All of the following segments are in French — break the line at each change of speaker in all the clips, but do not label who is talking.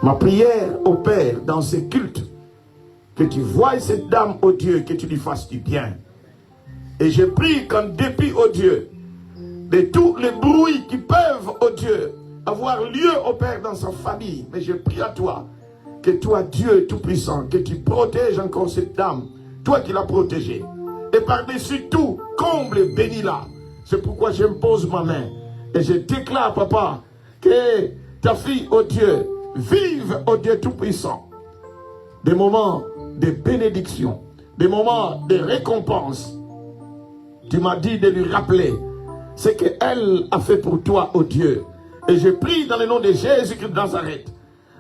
Ma prière au Père dans ces cultes, que tu voies cette dame, oh Dieu, que tu lui fasses du bien. Et je prie qu'en dépit, oh Dieu, de tous les bruits qui peuvent, oh Dieu, avoir lieu, oh Père, dans sa famille, mais je prie à toi, que toi, Dieu Tout-Puissant, que tu protèges encore cette dame, toi qui l'as protégée. Et par-dessus tout, comble et bénis-la. C'est pourquoi j'impose ma main. Et je déclare, papa, que ta fille, oh Dieu, vive, oh Dieu Tout-Puissant, des moments de bénédiction, des moments de récompense. Tu m'as dit de lui rappeler ce qu'elle a fait pour toi, oh Dieu. Et je prie dans le nom de Jésus-Christ de Nazareth,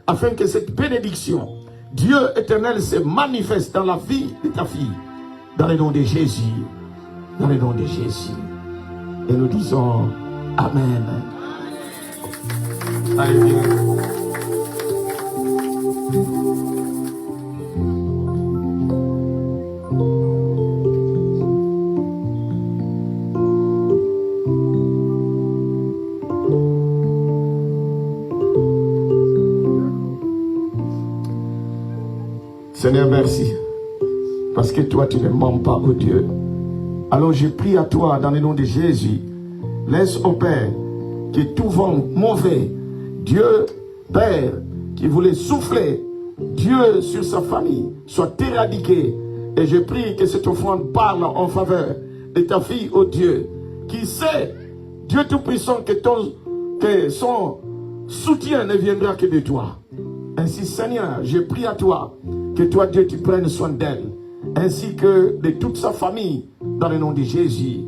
afin que cette bénédiction, Dieu éternel, se manifeste dans la vie de ta fille. Dans le nom de Jésus. Dans le nom de Jésus. Et nous disons Amen. Allez, viens. Seigneur, merci. Parce que toi, tu ne mens pas, oh Dieu. Alors je prie à toi, dans le nom de Jésus, laisse au Père que tout vent mauvais, Dieu, Père, qui voulait souffler, Dieu sur sa famille, soit éradiqué. Et je prie que cette offrande parle en faveur de ta fille, oh Dieu, qui sait, Dieu Tout-Puissant, que son soutien ne viendra que de toi. Ainsi, Seigneur, je prie à toi, que toi, Dieu, tu prennes soin d'elle, ainsi que de toute sa famille, dans le nom de Jésus.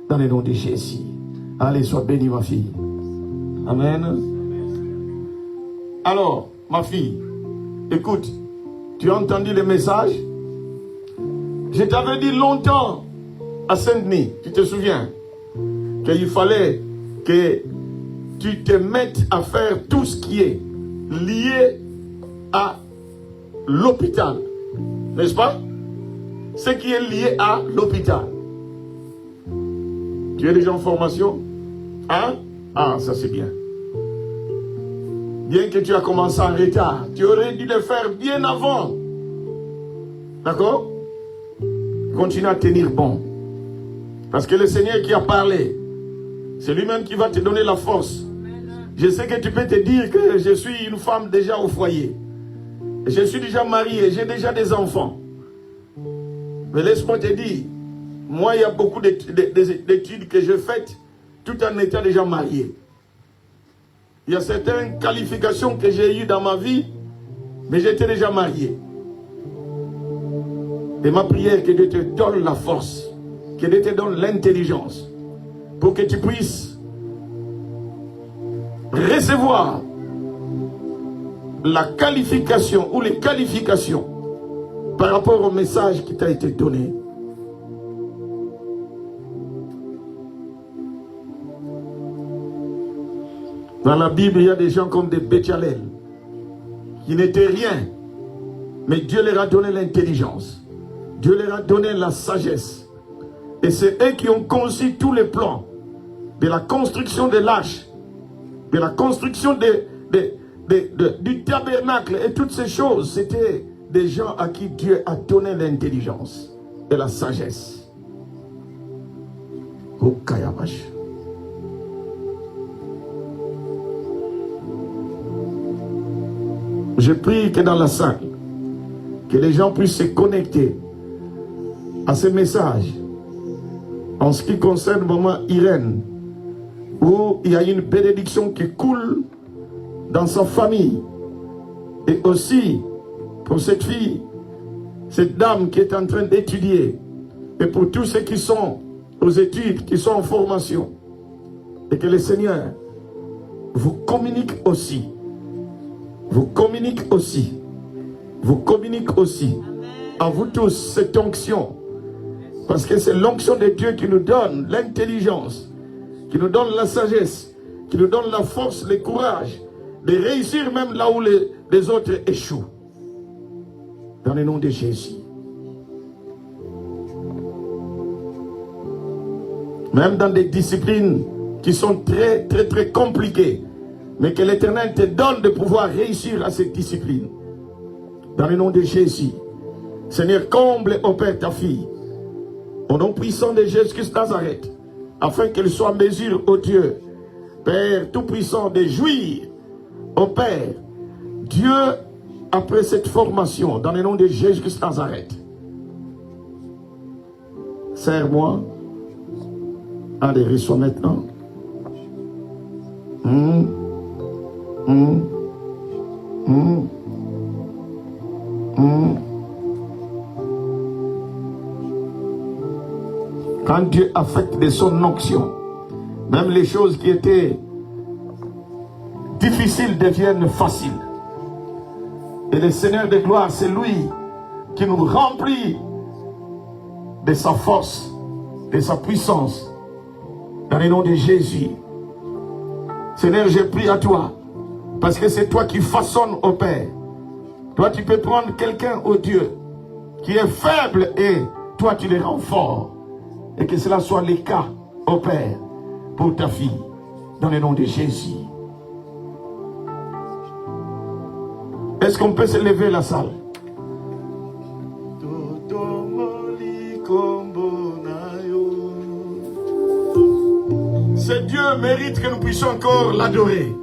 Dans le nom de Jésus. Allez, sois bénie, ma fille. Amen. Alors, ma fille, écoute, tu as entendu le message? Je t'avais dit longtemps à Saint-Denis, tu te souviens, qu'il fallait que tu te mettes à faire tout ce qui est lié à l'hôpital, n'est-ce pas? Ce qui est lié à l'hôpital. Tu es déjà en formation? Hein? Ah, ça c'est bien. Bien que tu as commencé en retard, tu aurais dû le faire bien avant. D'accord? Continue à tenir bon. Parce que le Seigneur qui a parlé, c'est lui-même qui va te donner la force. Je sais que tu peux te dire que je suis une femme déjà au foyer. Je suis déjà marié, j'ai déjà des enfants. Mais laisse-moi te dire, moi il y a beaucoup d'études que j'ai faites tout en étant déjà marié. Il y a certaines qualifications que j'ai eues dans ma vie, mais j'étais déjà marié. Et ma prière, que Dieu te donne la force, que Dieu te donne l'intelligence, pour que tu puisses recevoir la qualification ou les qualifications par rapport au message qui t'a été donné. Dans la Bible, il y a des gens comme des Béthalel qui n'étaient rien, mais Dieu leur a donné l'intelligence. Dieu leur a donné la sagesse. Et c'est eux qui ont conçu tous les plans de la construction de l'arche, de la construction du tabernacle et toutes ces choses. C'était des gens à qui Dieu a donné l'intelligence et la sagesse. Oh, Kayabash. Je prie que dans la salle, que les gens puissent se connecter à ce message en ce qui concerne maman Irène, où il y a une bénédiction qui coule dans sa famille, et aussi pour cette fille, cette dame qui est en train d'étudier, et pour tous ceux qui sont aux études, qui sont en formation, et que le Seigneur vous communique aussi. Vous communique aussi. Vous communique aussi. À vous tous cette onction. Parce que c'est l'onction de Dieu qui nous donne l'intelligence, qui nous donne la sagesse, qui nous donne la force, le courage de réussir même là où les autres échouent. Dans le nom de Jésus. Même dans des disciplines qui sont très, très, très compliquées. Mais que l'Éternel te donne de pouvoir réussir à cette discipline. Dans le nom de Jésus. Seigneur, comble, ô Père, ta fille. Au nom puissant de Jésus-Christ Nazareth. Afin qu'elle soit en mesure, ô Dieu, Père tout-puissant, de jouir, ô Père, Dieu, après cette formation, dans le nom de Jésus-Christ Nazareth. Serre-moi. Allez, reçois maintenant. Quand Dieu affecte de son onction, même les choses qui étaient difficiles deviennent faciles. Et le Seigneur de gloire, c'est lui qui nous remplit de sa force, de sa puissance, dans le nom de Jésus. Seigneur, je prie à toi, parce que c'est toi qui façonnes, au Père. Toi, tu peux prendre quelqu'un, au Dieu, qui est faible, et toi, tu le rends fort. Et que cela soit le cas, au Père, pour ta fille, dans le nom de Jésus. Est-ce qu'on peut se lever la salle? Ce Dieu mérite que nous puissions encore l'adorer.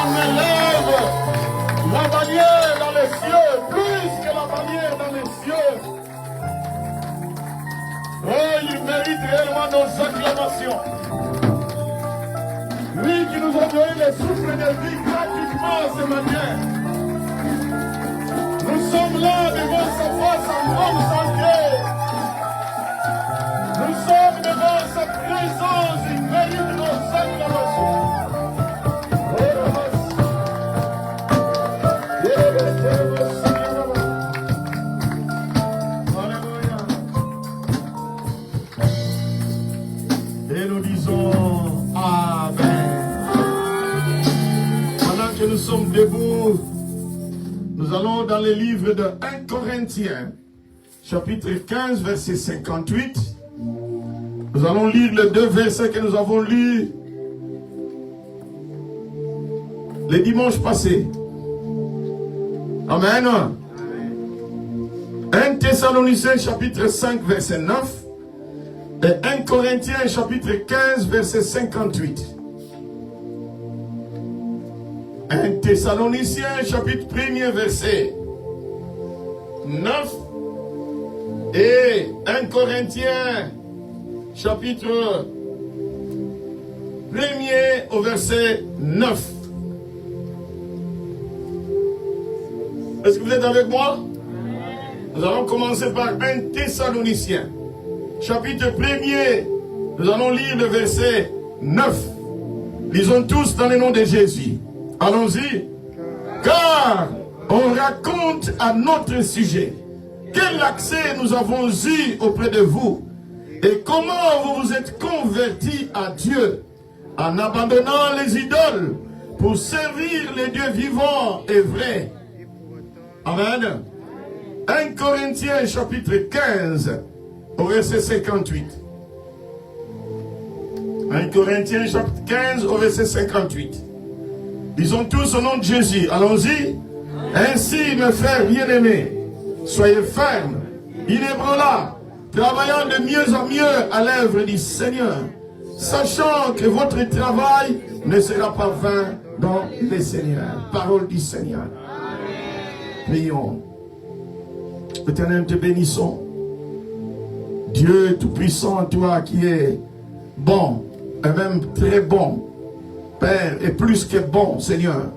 l'armée lève la bannière dans les cieux, plus que la bannière dans les cieux. Oh, il mérite réellement nos acclamations. Lui qui nous a donné le souffle de vie gratuitement ce matin. Nous sommes là devant sa face en bonne santé. Nous sommes devant sa présence, il mérite nos acclamations. Et nous disons Amen. Pendant que nous sommes debout, nous allons dans le livre de 1 Corinthiens, chapitre 15, verset 58. Nous allons lire les deux versets que nous avons lus les dimanches passés. Amen. 1 Thessaloniciens, chapitre 5, verset 9. Et 1 Corinthiens, chapitre 15, verset 58. 1 Thessaloniciens, chapitre 1er, verset 9. Et 1 Corinthiens, chapitre 1er au verset 9. Est-ce que vous êtes avec moi? Nous allons commencer par 1 Thessaloniciens, chapitre 1er. Nous allons lire le verset 9. Lisons tous dans le nom de Jésus. Allons-y. Car on raconte à notre sujet quel accès nous avons eu auprès de vous et comment vous vous êtes convertis à Dieu en abandonnant les idoles pour servir les dieux vivants et vrais. Amen. 1 Corinthiens chapitre 15 au verset 58. 1 Corinthiens chapitre 15 au verset 58. Disons tous au nom de Jésus. Allons-y. Ainsi, mes frères bien-aimés, soyez fermes, inébranlables, travaillant de mieux en mieux à l'œuvre du Seigneur, sachant que votre travail ne sera pas vain dans le Seigneur. Parole du Seigneur. Prions. Éternel, te bénissons. Dieu Tout-Puissant, toi qui es bon, et même très bon, Père, et plus que bon, Seigneur.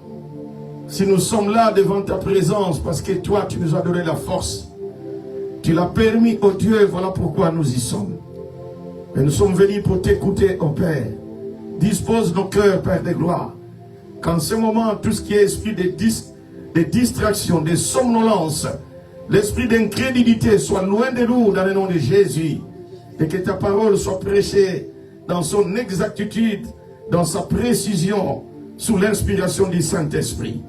Si nous sommes là devant ta présence, parce que toi, tu nous as donné la force, tu l'as permis, oh Dieu, voilà pourquoi nous y sommes. Et nous sommes venus pour t'écouter, oh Père. Dispose nos cœurs, Père de gloire, qu'en ce moment, tout ce qui est esprit de distraction, de somnolence, l'esprit d'incrédulité soit loin de nous dans le nom de Jésus, et que ta parole soit prêchée dans son exactitude, dans sa précision, sous l'inspiration du Saint-Esprit,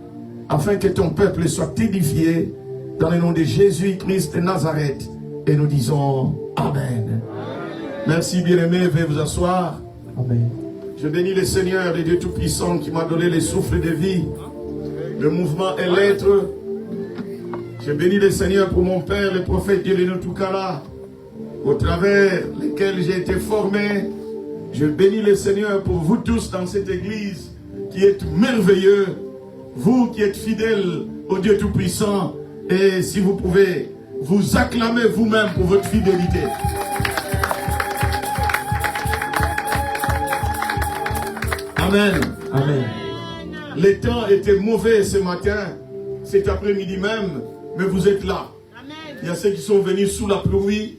afin que ton peuple soit édifié dans le nom de Jésus-Christ de Nazareth. Et nous disons Amen. Merci bien-aimés, veuillez vous asseoir.
Amen.
Je bénis le Seigneur, le Dieu Tout-Puissant qui m'a donné le souffle de vie, le mouvement et l'être. Je bénis le Seigneur pour mon Père, le prophète Dieudonné Toukala, au travers lesquels j'ai été formé. Je bénis le Seigneur pour vous tous dans cette église qui êtes merveilleux, vous qui êtes fidèles au Dieu Tout-Puissant, et si vous pouvez vous acclamer vous-même pour votre fidélité. Amen.
Amen.
Les temps étaient mauvais ce matin, cet après-midi même, mais vous êtes là.
Amen.
Il y a ceux qui sont venus sous la pluie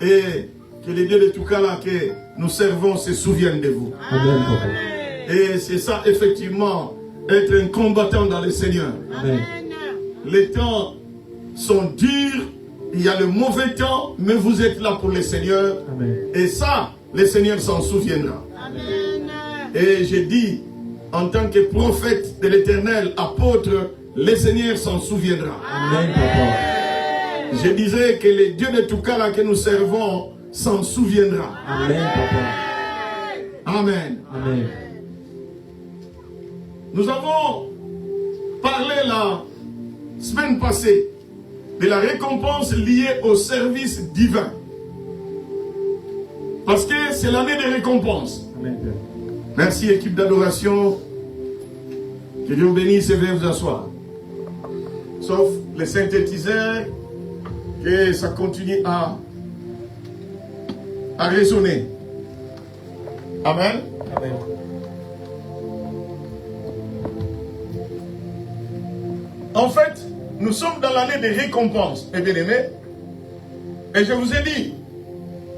et que les dieux de Toukala que nous servons se souviennent de vous.
Amen, papa.
Et c'est ça, effectivement, être un combattant dans le Seigneur.
Amen.
Les temps sont durs, il y a le mauvais temps, mais vous êtes là pour le Seigneur.
Amen.
Et ça, le Seigneur s'en souviendra.
Amen.
Et j'ai dit, en tant que prophète de l'Éternel, apôtre, le Seigneur s'en souviendra.
Amen, papa.
Je disais que les dieux de Toukala que nous servons s'en souviendra.
Amen, papa.
Amen.
Amen.
Nous avons parlé la semaine passée de la récompense liée au service divin. Parce que c'est l'année des récompenses.
Amen, Père.
Merci équipe d'adoration Que Dieu vous bénisse et veuillez vous asseoir. Sauf les synthétiseurs, que ça continue à résonner. Amen.
Amen.
En fait, nous sommes dans l'année des récompenses, mes bien-aimés. Et je vous ai dit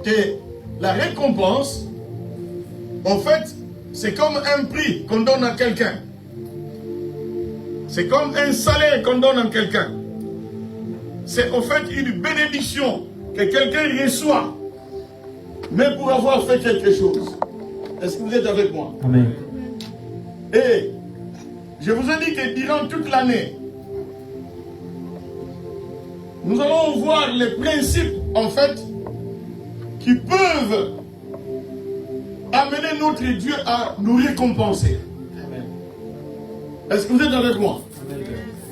que la récompense, en fait, c'est comme un prix qu'on donne à quelqu'un. C'est comme un salaire qu'on donne à quelqu'un. C'est en fait une bénédiction que quelqu'un reçoit, mais pour avoir fait quelque chose. Est-ce que vous êtes avec moi?
Amen.
Et je vous ai dit que durant toute l'année, nous allons voir les principes, en fait, qui peuvent amener notre Dieu à nous récompenser.
Amen.
Est-ce que vous êtes avec moi?
Amen.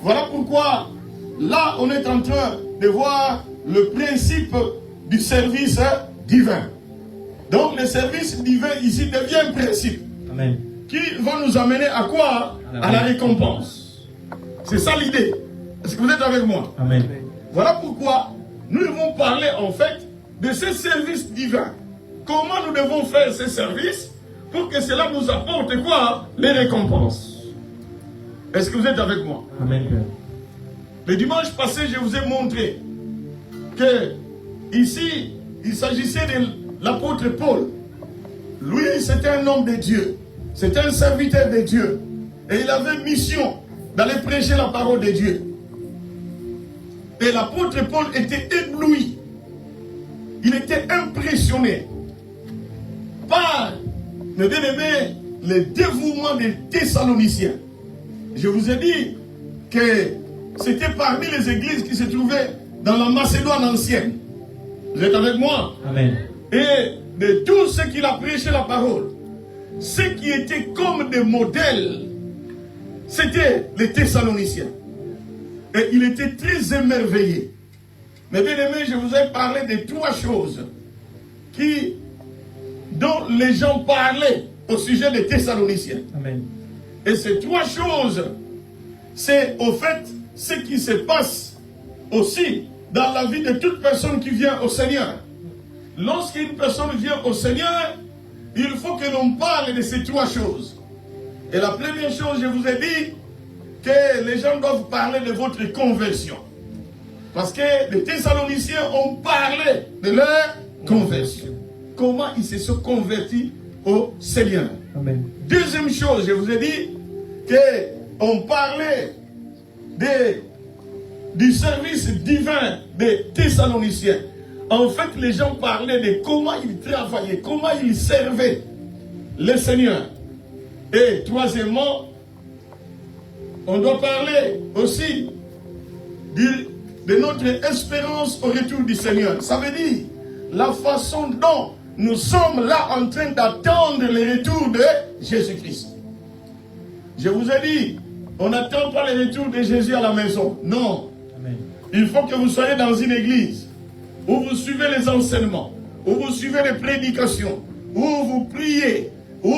Voilà pourquoi, là, on est en train de voir le principe du service divin. Donc, le service divin ici devient un principe.
Amen.
Qui va nous amener à quoi? À la récompense. C'est ça l'idée. Est-ce que vous êtes avec moi?
Amen.
Voilà pourquoi nous devons parler en fait de ces services divins. Comment nous devons faire ces services pour que cela nous apporte quoi? Les récompenses. Est-ce que vous êtes avec moi?
Amen, Père.
Le dimanche passé, je vous ai montré que ici, il s'agissait de l'apôtre Paul. Lui, c'était un homme de Dieu. C'était un serviteur de Dieu. Et il avait mission d'aller prêcher la parole de Dieu. Et l'apôtre Paul était ébloui. Il était impressionné par, mes bien-aimés, le dévouement des Thessaloniciens. Je vous ai dit que c'était parmi les églises qui se trouvaient dans la Macédoine ancienne. Vous êtes avec moi?
Amen.
Et de tous ceux qui a prêché la parole, ceux qui étaient comme des modèles, c'était les Thessaloniciens. Et il était très émerveillé. Mais bien aimé, je vous ai parlé de trois choses dont les gens parlaient au sujet des Thessaloniciens.
Amen.
Et ces trois choses, c'est au fait ce qui se passe aussi dans la vie de toute personne qui vient au Seigneur. Lorsqu'une personne vient au Seigneur, il faut que l'on parle de ces trois choses. Et la première chose, je vous ai dit que les gens doivent parler de votre conversion. Parce que les Thessaloniciens ont parlé de leur conversion. Comment ils se sont convertis au Seigneur.
Amen.
Deuxième chose, je vous ai dit qu'on parlait du service divin des Thessaloniciens. En fait, les gens parlaient de comment ils travaillaient, comment ils servaient le Seigneur. Et troisièmement, on doit parler aussi de notre espérance au retour du Seigneur. Ça veut dire la façon dont nous sommes là en train d'attendre le retour de Jésus-Christ. Je vous ai dit, on n'attend pas le retour de Jésus à la maison. Non.
Amen.
Il faut que vous soyez dans une église où vous suivez les enseignements, où vous suivez les prédications, où vous priez, où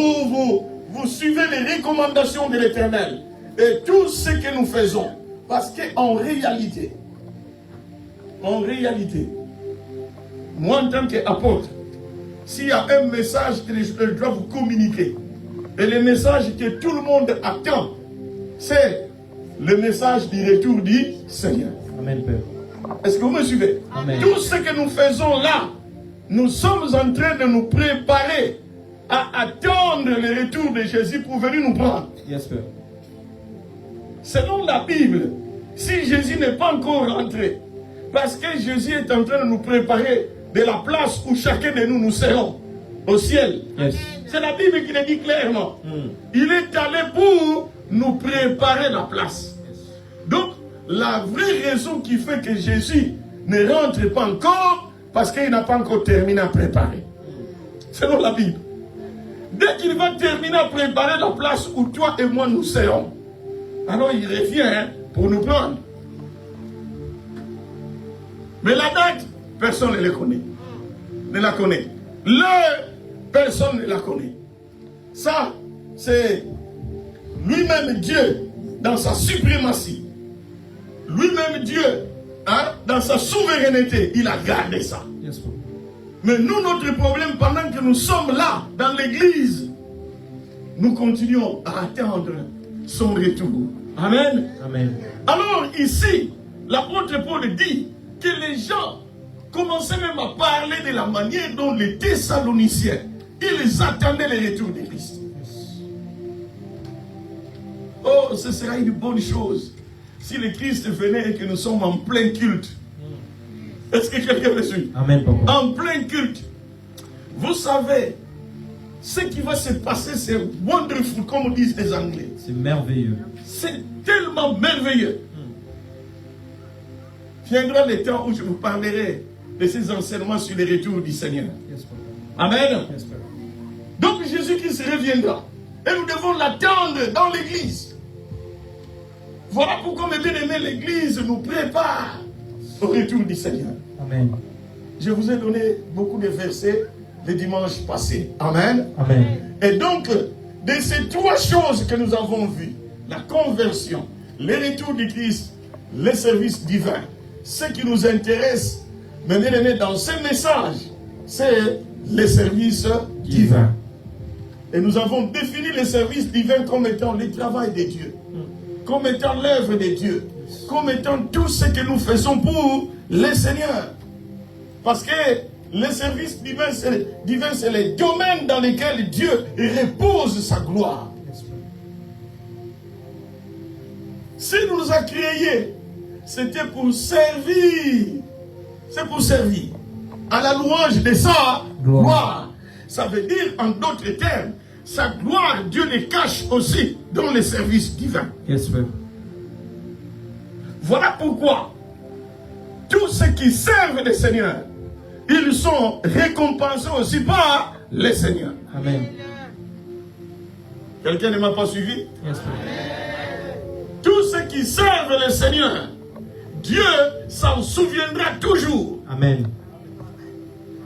vous suivez les recommandations de l'Éternel. Et tout ce que nous faisons. Parce qu'en réalité, moi en tant qu'apôtre, s'il y a un message que je dois vous communiquer, et le message que tout le monde attend, c'est le message du retour du Seigneur.
Amen, Père.
Est-ce que vous me suivez?
Amen.
Tout ce que nous faisons là, nous sommes en train de nous préparer à attendre le retour de Jésus pour venir nous prendre.
Yes, Père.
Selon la Bible, si Jésus n'est pas encore rentré, parce que Jésus est en train de nous préparer de la place où chacun de nous serons, au ciel.
Yes.
C'est la Bible qui le dit clairement. Il est allé pour nous préparer la place. Donc, la vraie raison qui fait que Jésus ne rentre pas encore, parce qu'il n'a pas encore terminé à préparer. Selon la Bible. Dès qu'il va terminer à préparer la place où toi et moi nous serons, alors il revient pour nous prendre. Mais la date, personne ne la connaît. Ne la connaît. L'heure, personne ne la connaît. Ça, c'est lui-même Dieu dans sa suprématie, lui-même Dieu, hein, dans sa souveraineté, il a gardé ça. Mais nous, notre problème, pendant que nous sommes là, dans l'église, nous continuons à attendre son retour. Amen.
Amen.
Alors ici, l'apôtre Paul dit que les gens commençaient même à parler de la manière dont les Thessaloniciens, ils attendaient le retour de Christ. Oh, ce sera une bonne chose si le Christ venait et que nous sommes en plein culte. Est-ce que quelqu'un me suit?
Amen, papa.
En plein culte. Vous savez, ce qui va se passer, c'est wonderful, comme disent les Anglais.
C'est merveilleux.
C'est tellement merveilleux. Viendra le temps où je vous parlerai de ces enseignements sur le retour du Seigneur. Amen. Donc Jésus-Christ reviendra. Et nous devons l'attendre dans l'église. Voilà pourquoi, mes bien-aimés, l'église nous prépare au retour du Seigneur.
Amen.
Je vous ai donné beaucoup de versets le dimanche passé. Amen.
Amen.
Et donc, de ces trois choses que nous avons vues, la conversion, le retour du Christ, le service divin, ce qui nous intéresse, mes bien-aimés, dans ce message, c'est le service divin. Et nous avons défini le service divin comme étant le travail de Dieu, comme étant l'œuvre de Dieu, comme étant tout ce que nous faisons pour le Seigneur. Parce que le service divin, c'est le domaine dans lequel Dieu repose sa gloire. S'il nous a créés, c'était pour servir. C'est pour servir. À la louange de sa gloire. Ça veut dire, en d'autres termes, sa gloire, Dieu les cache aussi dans le service divin.
Yes, sir.
Voilà pourquoi tous ceux qui servent le Seigneur, ils sont récompensés aussi par le Seigneur.
Amen.
Quelqu'un ne m'a pas suivi?
Yes, sir.
Tous ceux qui servent le Seigneur, Dieu s'en souviendra toujours.
Amen.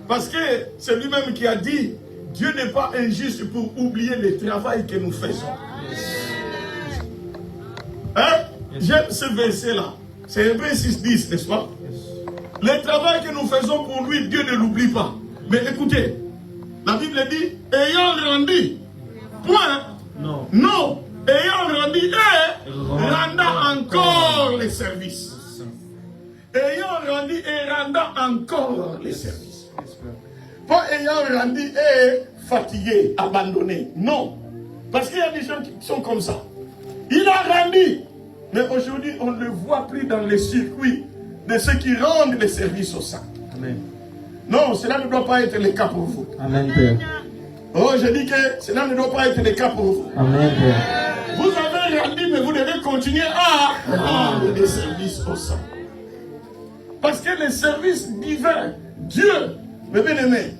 Parce que c'est lui-même qui a dit, Dieu n'est pas injuste pour oublier le travail que nous faisons. Hein? J'aime ce verset-là. C'est Hébreux 6:10, n'est-ce pas? Le travail que nous faisons pour lui, Dieu ne l'oublie pas. Mais écoutez, la Bible dit, ayant rendu, point,
Non.
non, ayant rendu et rendant encore les services. Ayant rendu et rendant encore les services. Pas ayant rendu et fatigué, abandonné. Non. Parce qu'il y a des gens qui sont comme ça. Il a rendu. Mais aujourd'hui, on ne le voit plus dans les circuits de ceux qui rendent les services aux saints.
Amen.
Non, cela ne doit pas être le cas pour vous.
Amen, Père.
Oh, je dis que cela ne doit pas être le cas pour vous.
Amen, Père.
Vous avez rendu, mais vous devez continuer à rendre des services aux saints. Parce que le service divin, Dieu, mes bien-aimés,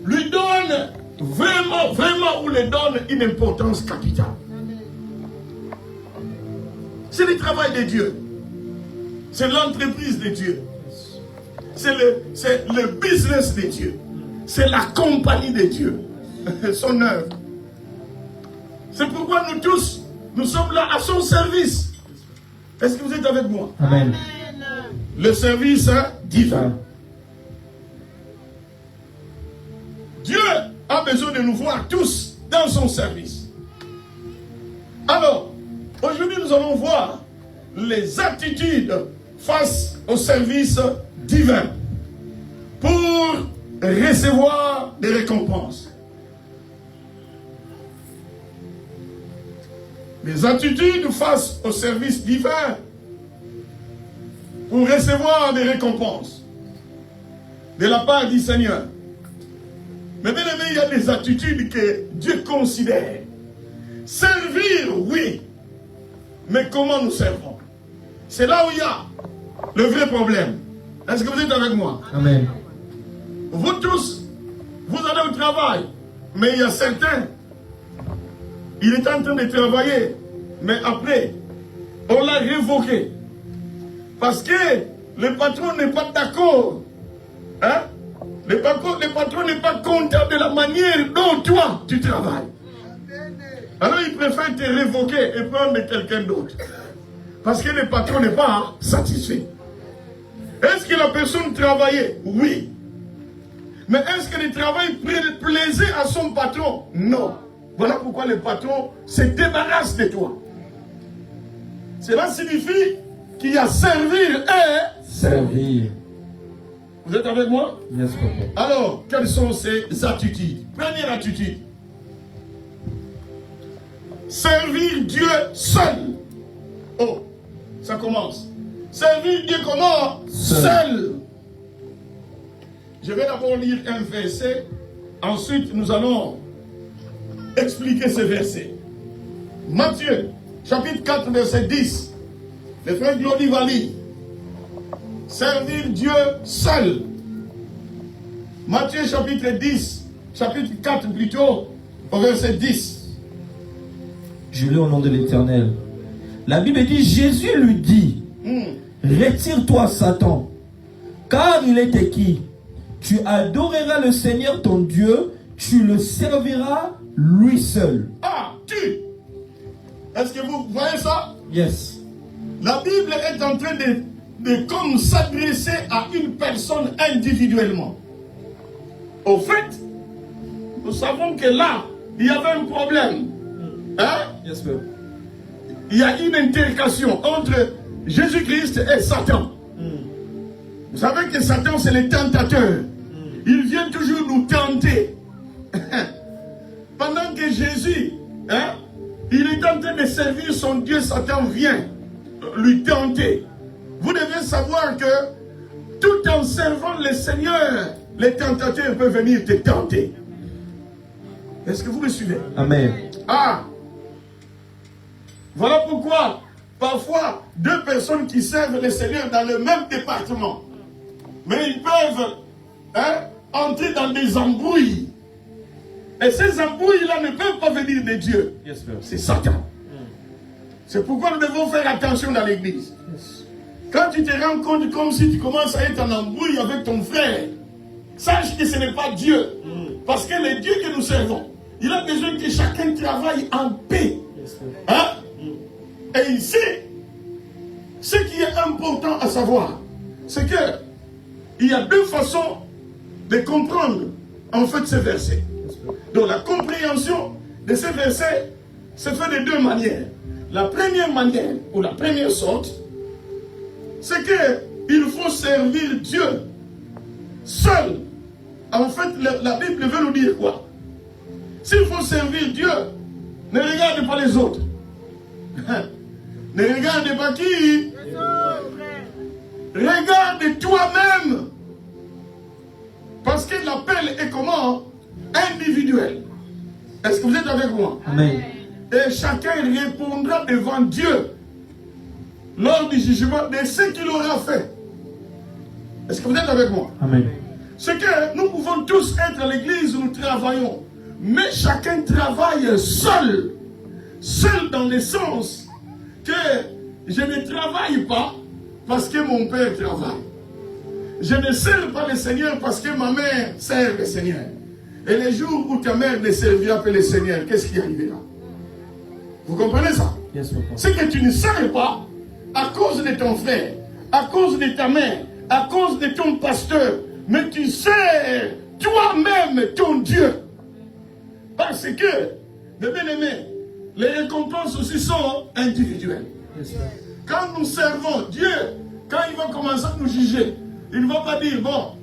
lui donne vraiment, vraiment, ou lui donne une importance capitale. C'est le travail de Dieu. C'est l'entreprise de Dieu. C'est le business de Dieu. C'est la compagnie de Dieu. Son œuvre. C'est pourquoi nous tous, nous sommes là à son service. Est-ce que vous êtes avec moi?
Amen.
Le service divin. Dieu a besoin de nous voir tous dans son service. Alors, aujourd'hui nous allons voir les attitudes face au service divin pour recevoir des récompenses. Les attitudes face au service divin pour recevoir des récompenses de la part du Seigneur. Mais bien aimé, il y a des attitudes que Dieu considère. Servir, oui. Mais comment nous servons? C'est là où il y a le vrai problème. Est-ce que vous êtes avec moi?
Amen.
Vous tous, vous allez au travail. Mais il y a certains, il est en train de travailler. Mais après, on l'a révoqué. Parce que le patron n'est pas d'accord. Hein? Le patron n'est pas content de la manière dont toi tu travailles. Alors il préfère te révoquer et prendre quelqu'un d'autre. Parce que le patron n'est pas satisfait. Est-ce que la personne travaillait? Oui. Mais est-ce que le travail plaisait à son patron? Non. Voilà pourquoi le patron se débarrasse de toi. Cela signifie qu'il y a servir et
Servir.
Vous êtes avec moi?
Yes, papa.
Alors, quelles sont ces attitudes? Première attitude. Servir Dieu seul. Oh, ça commence. Servir Dieu comment? Seul. Je vais d'abord lire un verset. Ensuite, nous allons expliquer ce verset. Matthieu, chapitre 4, verset 10. Le frère Glody va lire. Servir Dieu seul. Matthieu, chapitre 10, chapitre 4 plutôt, au verset 10.
Je lis au nom de l'Éternel. La Bible dit, Jésus lui dit, retire-toi Satan, car il est écrit, tu adoreras le Seigneur ton Dieu, tu le serviras lui seul.
Ah, tu. Est-ce que vous voyez ça?
Yes.
La Bible est en train de comme s'adresser à une personne individuellement. Au fait, nous savons que là, il y avait un problème. Hein?
Yes, sir.
Il y a une intercation entre Jésus-Christ et Satan. Vous savez que Satan, c'est le tentateur. Il vient toujours nous tenter. Pendant que Jésus, hein, il est en train de servir son Dieu, Satan vient lui tenter. Vous devez savoir que tout en servant le Seigneur, les tentateurs peuvent venir te tenter. Est-ce que vous me suivez?
Amen.
Ah! Voilà pourquoi, parfois, deux personnes qui servent le Seigneur dans le même département, mais ils peuvent entrer dans des embrouilles. Et ces embrouilles-là ne peuvent pas venir de Dieu.
Yes, sir.
C'est Satan. C'est pourquoi nous devons faire attention dans l'église.
Yes.
Quand tu te rends compte comme si tu commences à être en embrouille avec ton frère, sache que ce n'est pas Dieu. Parce que le Dieu que nous servons, il a besoin que chacun travaille en paix.
Yes, sir.
Hein? Et ici, ce qui est important à savoir, c'est que il y a deux façons de comprendre en fait ce verset. Donc la compréhension de ce verset se fait de deux manières. La première manière, ou la première sorte, c'est qu'il faut servir Dieu seul. En fait, la Bible veut nous dire quoi? S'il faut servir Dieu, ne regarde pas les autres. Ne regarde pas qui? Regarde toi-même. Parce que l'appel est comment? Individuel. Est-ce que vous êtes avec moi?
Amen.
Et chacun répondra devant Dieu lors du jugement de ce qu'il aura fait. Est-ce que vous êtes avec moi?
Amen.
C'est que nous pouvons tous être à l'église où nous travaillons, mais chacun travaille seul. Seul dans le sens que je ne travaille pas parce que mon père travaille. Je ne sers pas le Seigneur parce que ma mère sert le Seigneur. Et les jours où ta mère ne servira pas le Seigneur, qu'est-ce qui arrivera? Vous comprenez ça?
Yes, papa.
C'est que tu ne sers pas à cause de ton frère, à cause de ta mère, à cause de ton pasteur, mais tu sers toi-même ton Dieu. Parce que, mes bien-aimés, les récompenses aussi sont individuelles.
Yes, sir.
Quand nous servons Dieu, quand il va commencer à nous juger, il ne va pas dire, bon,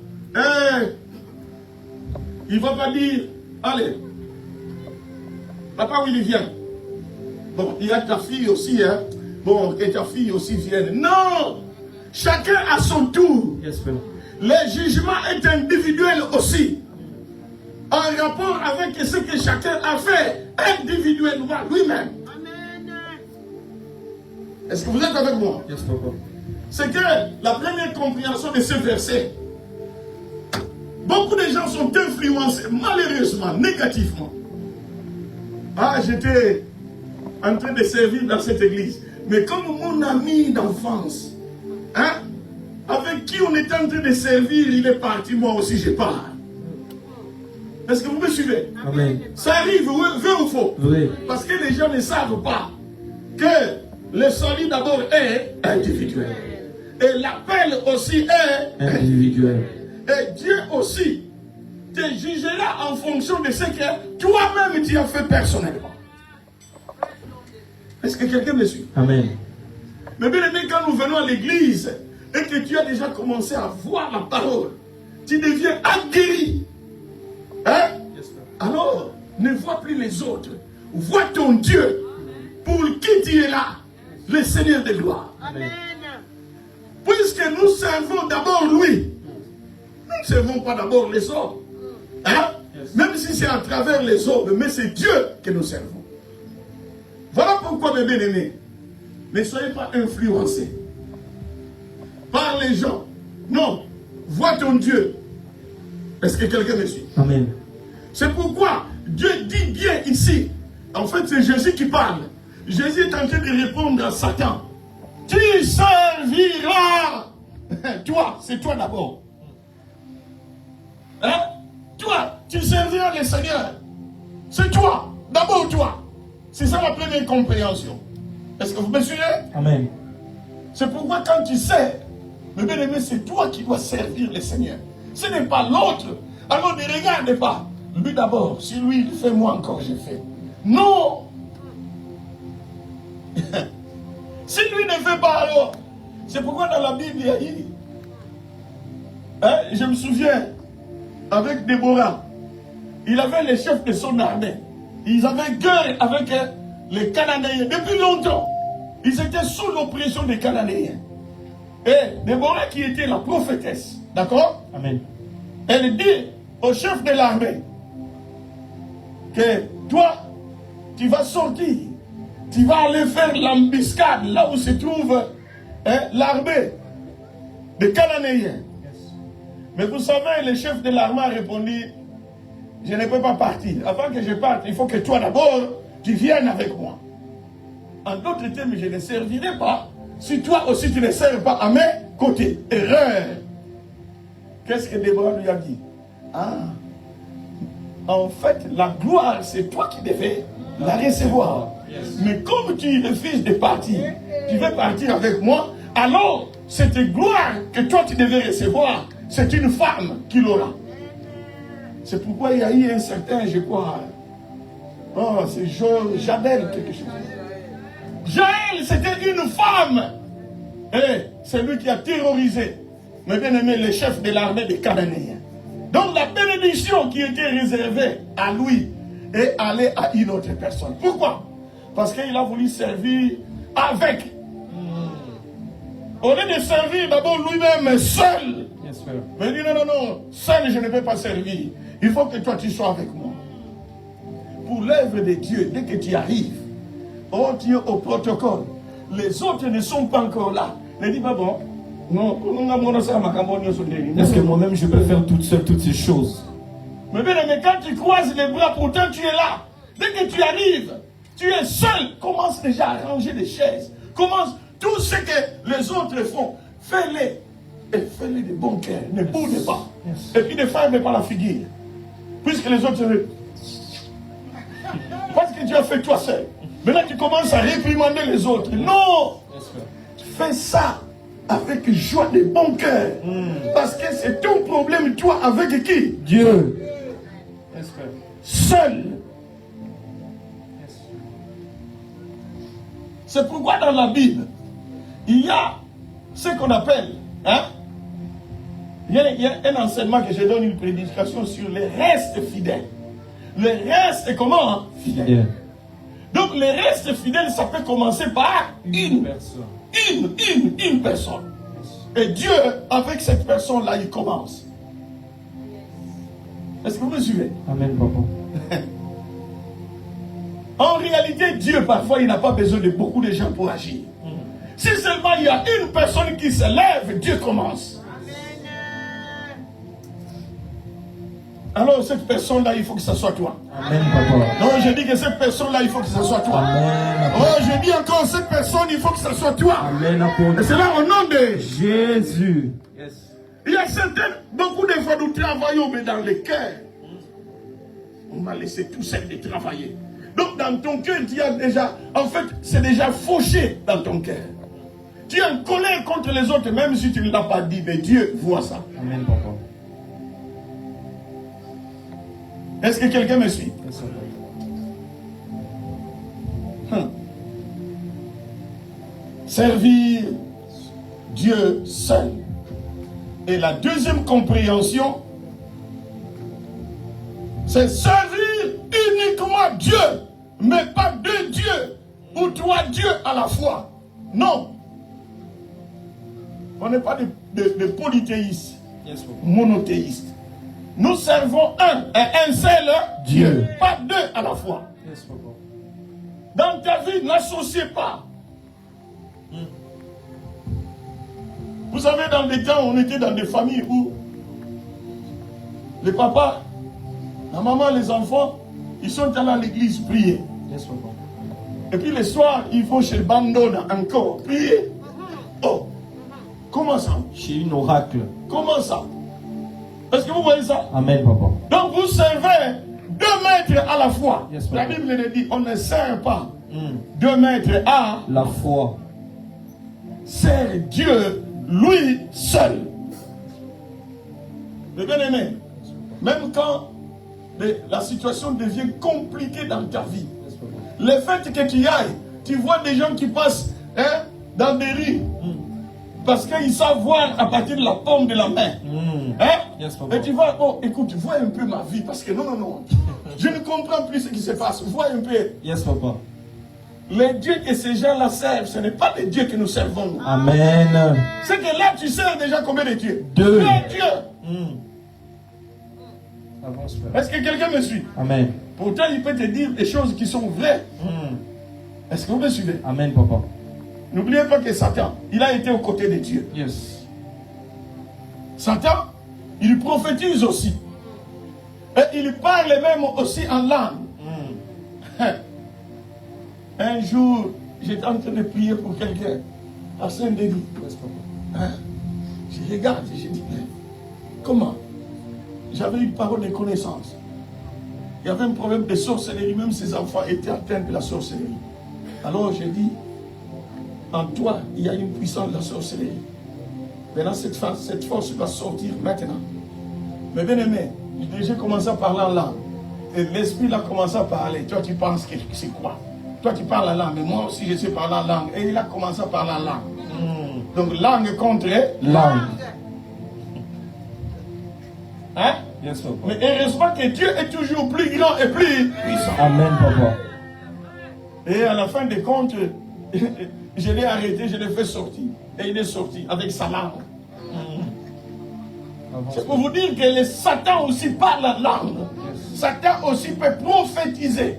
il ne va pas dire, allez, papa, où il vient? Bon, il y a ta fille aussi, hein. Bon, que ta fille aussi vienne. Non! Chacun à son tour.
Yes, sir.
Le jugement est individuel aussi. En rapport avec ce que chacun a fait individuellement lui-même. Est-ce que vous êtes avec moi?
Yes, papa.
C'est que la première compréhension de ce verset, beaucoup de gens sont influencés, malheureusement, négativement. Ah, j'étais en train de servir dans cette église. Mais comme mon ami d'enfance, hein, avec qui on était en train de servir, il est parti, moi aussi je pars. Est-ce que vous me suivez?
Amen.
Ça arrive, vrai ou faux?
Vrai.
Parce que les gens ne savent pas que le salut d'abord est individuel. Et l'appel aussi est
Individuel.
Et Dieu aussi te jugera en fonction de ce que toi-même tu as fait personnellement. Est-ce que quelqu'un me suit?
Amen.
Mais bien aimé, quand nous venons à l'église et que tu as déjà commencé à voir la parole, tu deviens aguerri. Hein? Alors, ne vois plus les autres. Vois ton Dieu pour qui tu es là, le Seigneur de gloire.
Amen.
Puisque nous servons d'abord lui, nous ne servons pas d'abord les autres. Hein? Même si c'est à travers les autres, mais c'est Dieu que nous servons. Voilà pourquoi, mes bien-aimés, ne soyez pas influencés par les gens. Non, vois ton Dieu. Est-ce que quelqu'un me suit?
Amen.
C'est pourquoi Dieu dit bien ici. En fait, c'est Jésus qui parle. Jésus est en train de répondre à Satan. Tu serviras. Toi, c'est toi d'abord. Hein? Toi, tu serviras le Seigneur. C'est toi. D'abord toi. C'est ça la première compréhension. Est-ce que vous me suivez?
Amen.
C'est pourquoi quand tu sais, mais bien aimé, c'est toi qui dois servir le Seigneur. Ce n'est pas l'autre. Alors ne regarde pas. Lui d'abord. Si lui il fait, moi encore je fais. Non. Si lui ne fait pas alors, c'est pourquoi dans la Bible il y a dit, hein, je me souviens, avec Déborah, il avait les chefs de son armée. Ils avaient guerre avec les Cananéens depuis longtemps. Ils étaient sous l'oppression des Cananéens. Et Déborah qui était la prophétesse, d'accord?
Amen.
Elle dit au chef de l'armée que toi, tu vas sortir. Tu vas aller faire l'embuscade là où se trouve l'armée des Cananéens. Mais vous savez, le chef de l'armée a répondu, je ne peux pas partir. Avant que je parte, il faut que toi d'abord, tu viennes avec moi. En d'autres termes, je ne servirai pas si toi aussi tu ne sers pas à mes côtés. Erreur. Qu'est-ce que Déborah lui a dit? Ah, en fait, la gloire, c'est toi qui devais la recevoir. Mais comme tu refuses de partir, tu veux partir avec moi, alors cette gloire que toi tu devais recevoir, c'est une femme qui l'aura. C'est pourquoi il y a eu un certain, je crois, oh, c'est Jadel, quelque chose. Jaël, c'était une femme. Et c'est lui qui a terrorisé, mais bien aimé, le chef de l'armée des Cananéens. Donc la bénédiction qui était réservée à lui est allée à une autre personne. Pourquoi? Parce qu'il a voulu servir avec. Au lieu de servir d'abord lui-même seul. Mais il dit non, seul je ne peux pas servir. Il faut que toi tu sois avec moi. Pour l'œuvre de Dieu, dès que tu arrives, oh tu es au protocole. Les autres ne sont pas encore là. Ne dis pas bon. Non,
Est-ce que moi-même je peux faire toute seule toutes ces choses?
Mais bien, mais quand tu croises les bras, pourtant tu es là. Dès que tu arrives, tu es seul. Commence déjà à ranger les chaises. Commence tout ce que les autres font. Fais-les. Et fais-les de bon cœur. Ne boude pas. Et puis ne ferme pas la figure. Puisque les autres... Parce que tu as fait toi seul. Maintenant tu commences à réprimander les autres. Non. Fais ça avec joie de bon cœur. Parce que c'est ton problème, toi, avec qui?
Dieu.
Seul. C'est pourquoi dans la Bible, il y a ce qu'on appelle, hein? Il y a un enseignement que je donne, une prédication sur les restes fidèles. Les restes, comment? Fidèles. Donc les restes fidèles, ça peut commencer par une personne. Une personne. Et Dieu, avec cette personne-là, il commence. Est-ce que vous me suivez?
Amen, papa.
En réalité, Dieu, parfois, il n'a pas besoin de beaucoup de gens pour agir. Si seulement il y a une personne qui se lève, Dieu commence. Alors, cette personne-là, il faut que ce soit toi.
Amen, papa.
Non, je dis que cette personne-là, il faut que ce soit toi.
Amen.
Oh, je dis encore, cette personne, il faut que ce soit toi.
Amen.
Et c'est là au nom de
Jésus.
Il y a beaucoup de fois nous travaillons, mais dans le cœur. on m'a laissé tout seul de travailler. Donc dans ton cœur, tu as déjà, en fait, c'est déjà fauché dans ton cœur. Tu es en colère contre les autres, même si tu ne l'as pas dit, mais Dieu voit ça.
Amen, papa.
Est-ce que quelqu'un me suit?
Yes,
Servir Dieu seul. Et la deuxième compréhension, c'est servir uniquement Dieu, mais pas deux dieux ou trois dieux à la fois. Non. On n'est pas des polythéistes,
yes, papa.
monothéistes. Nous servons un seul Dieu, pas deux à la fois.
Yes, papa.
Dans ta vie, n'associez pas. Vous savez, dans des temps, on était dans des familles où les papas, la maman, les enfants, ils sont allés à l'église prier.
Yes, papa.
Et puis le soir, ils vont chez Bandona encore prier. Oh, comment ça?
Chez une oracle.
Comment ça? Est-ce que vous voyez ça?
Amen, papa.
Donc vous servez 2 maîtres à la fois.
Yes,
la
papa.
Bible le dit, on ne sert pas 2 maîtres à
La foi.
sert Dieu lui seul. Mais bien aimé, même quand la situation devient compliquée dans ta vie,
Yes, papa.
le fait que tu y ailles, tu vois des gens qui passent dans des rues, parce qu'ils savent voir à partir de la paume de la main.
Yes, papa.
Et tu vois, oh, écoute, vois un peu ma vie, parce que non, je ne comprends plus ce qui se passe. Vois un peu.
Yes, papa.
Les dieux que ces gens-là servent, ce n'est pas les dieux que nous servons. Nous.
Amen.
C'est que là, tu sers déjà combien de dieux?
2.
2 dieux.
Avance, frère.
Est-ce que quelqu'un me suit?
Amen.
Pourtant, il peut te dire des choses qui sont vraies. Est-ce que vous me suivez?
Amen, papa.
N'oubliez pas que Satan, il a été aux côtés de Dieu.
Yes.
Satan, il prophétise aussi. Et il parle même aussi en langue. Un jour, j'étais en train de prier pour quelqu'un à Saint-Denis.
Yes, papa.
Je regarde et je dis, mais comment? J'avais une parole de connaissance. Il y avait un problème de sorcellerie, même ses enfants étaient atteints de la sorcellerie. Alors j'ai dit, en toi, il y a une puissance de la sorcellerie. Maintenant, cette force va sortir maintenant. Mais bien aimé, j'ai commencé à parler en langue. Et l'esprit a commencé à parler. Toi, tu penses que c'est quoi? Toi, tu parles en langue, mais moi aussi, je sais parler en langue. Et il a commencé à parler en langue. Donc, langue contre
Langue.
Hein?
Yes, papa.
Mais heureusement que Dieu est toujours plus grand et plus puissant.
Amen, papa.
Et à la fin des comptes, je l'ai arrêté, je l'ai fait sortir. Et il est sorti avec sa langue.
Avance.
C'est pour vous dire que le Satan aussi parle la langue. Satan aussi peut prophétiser.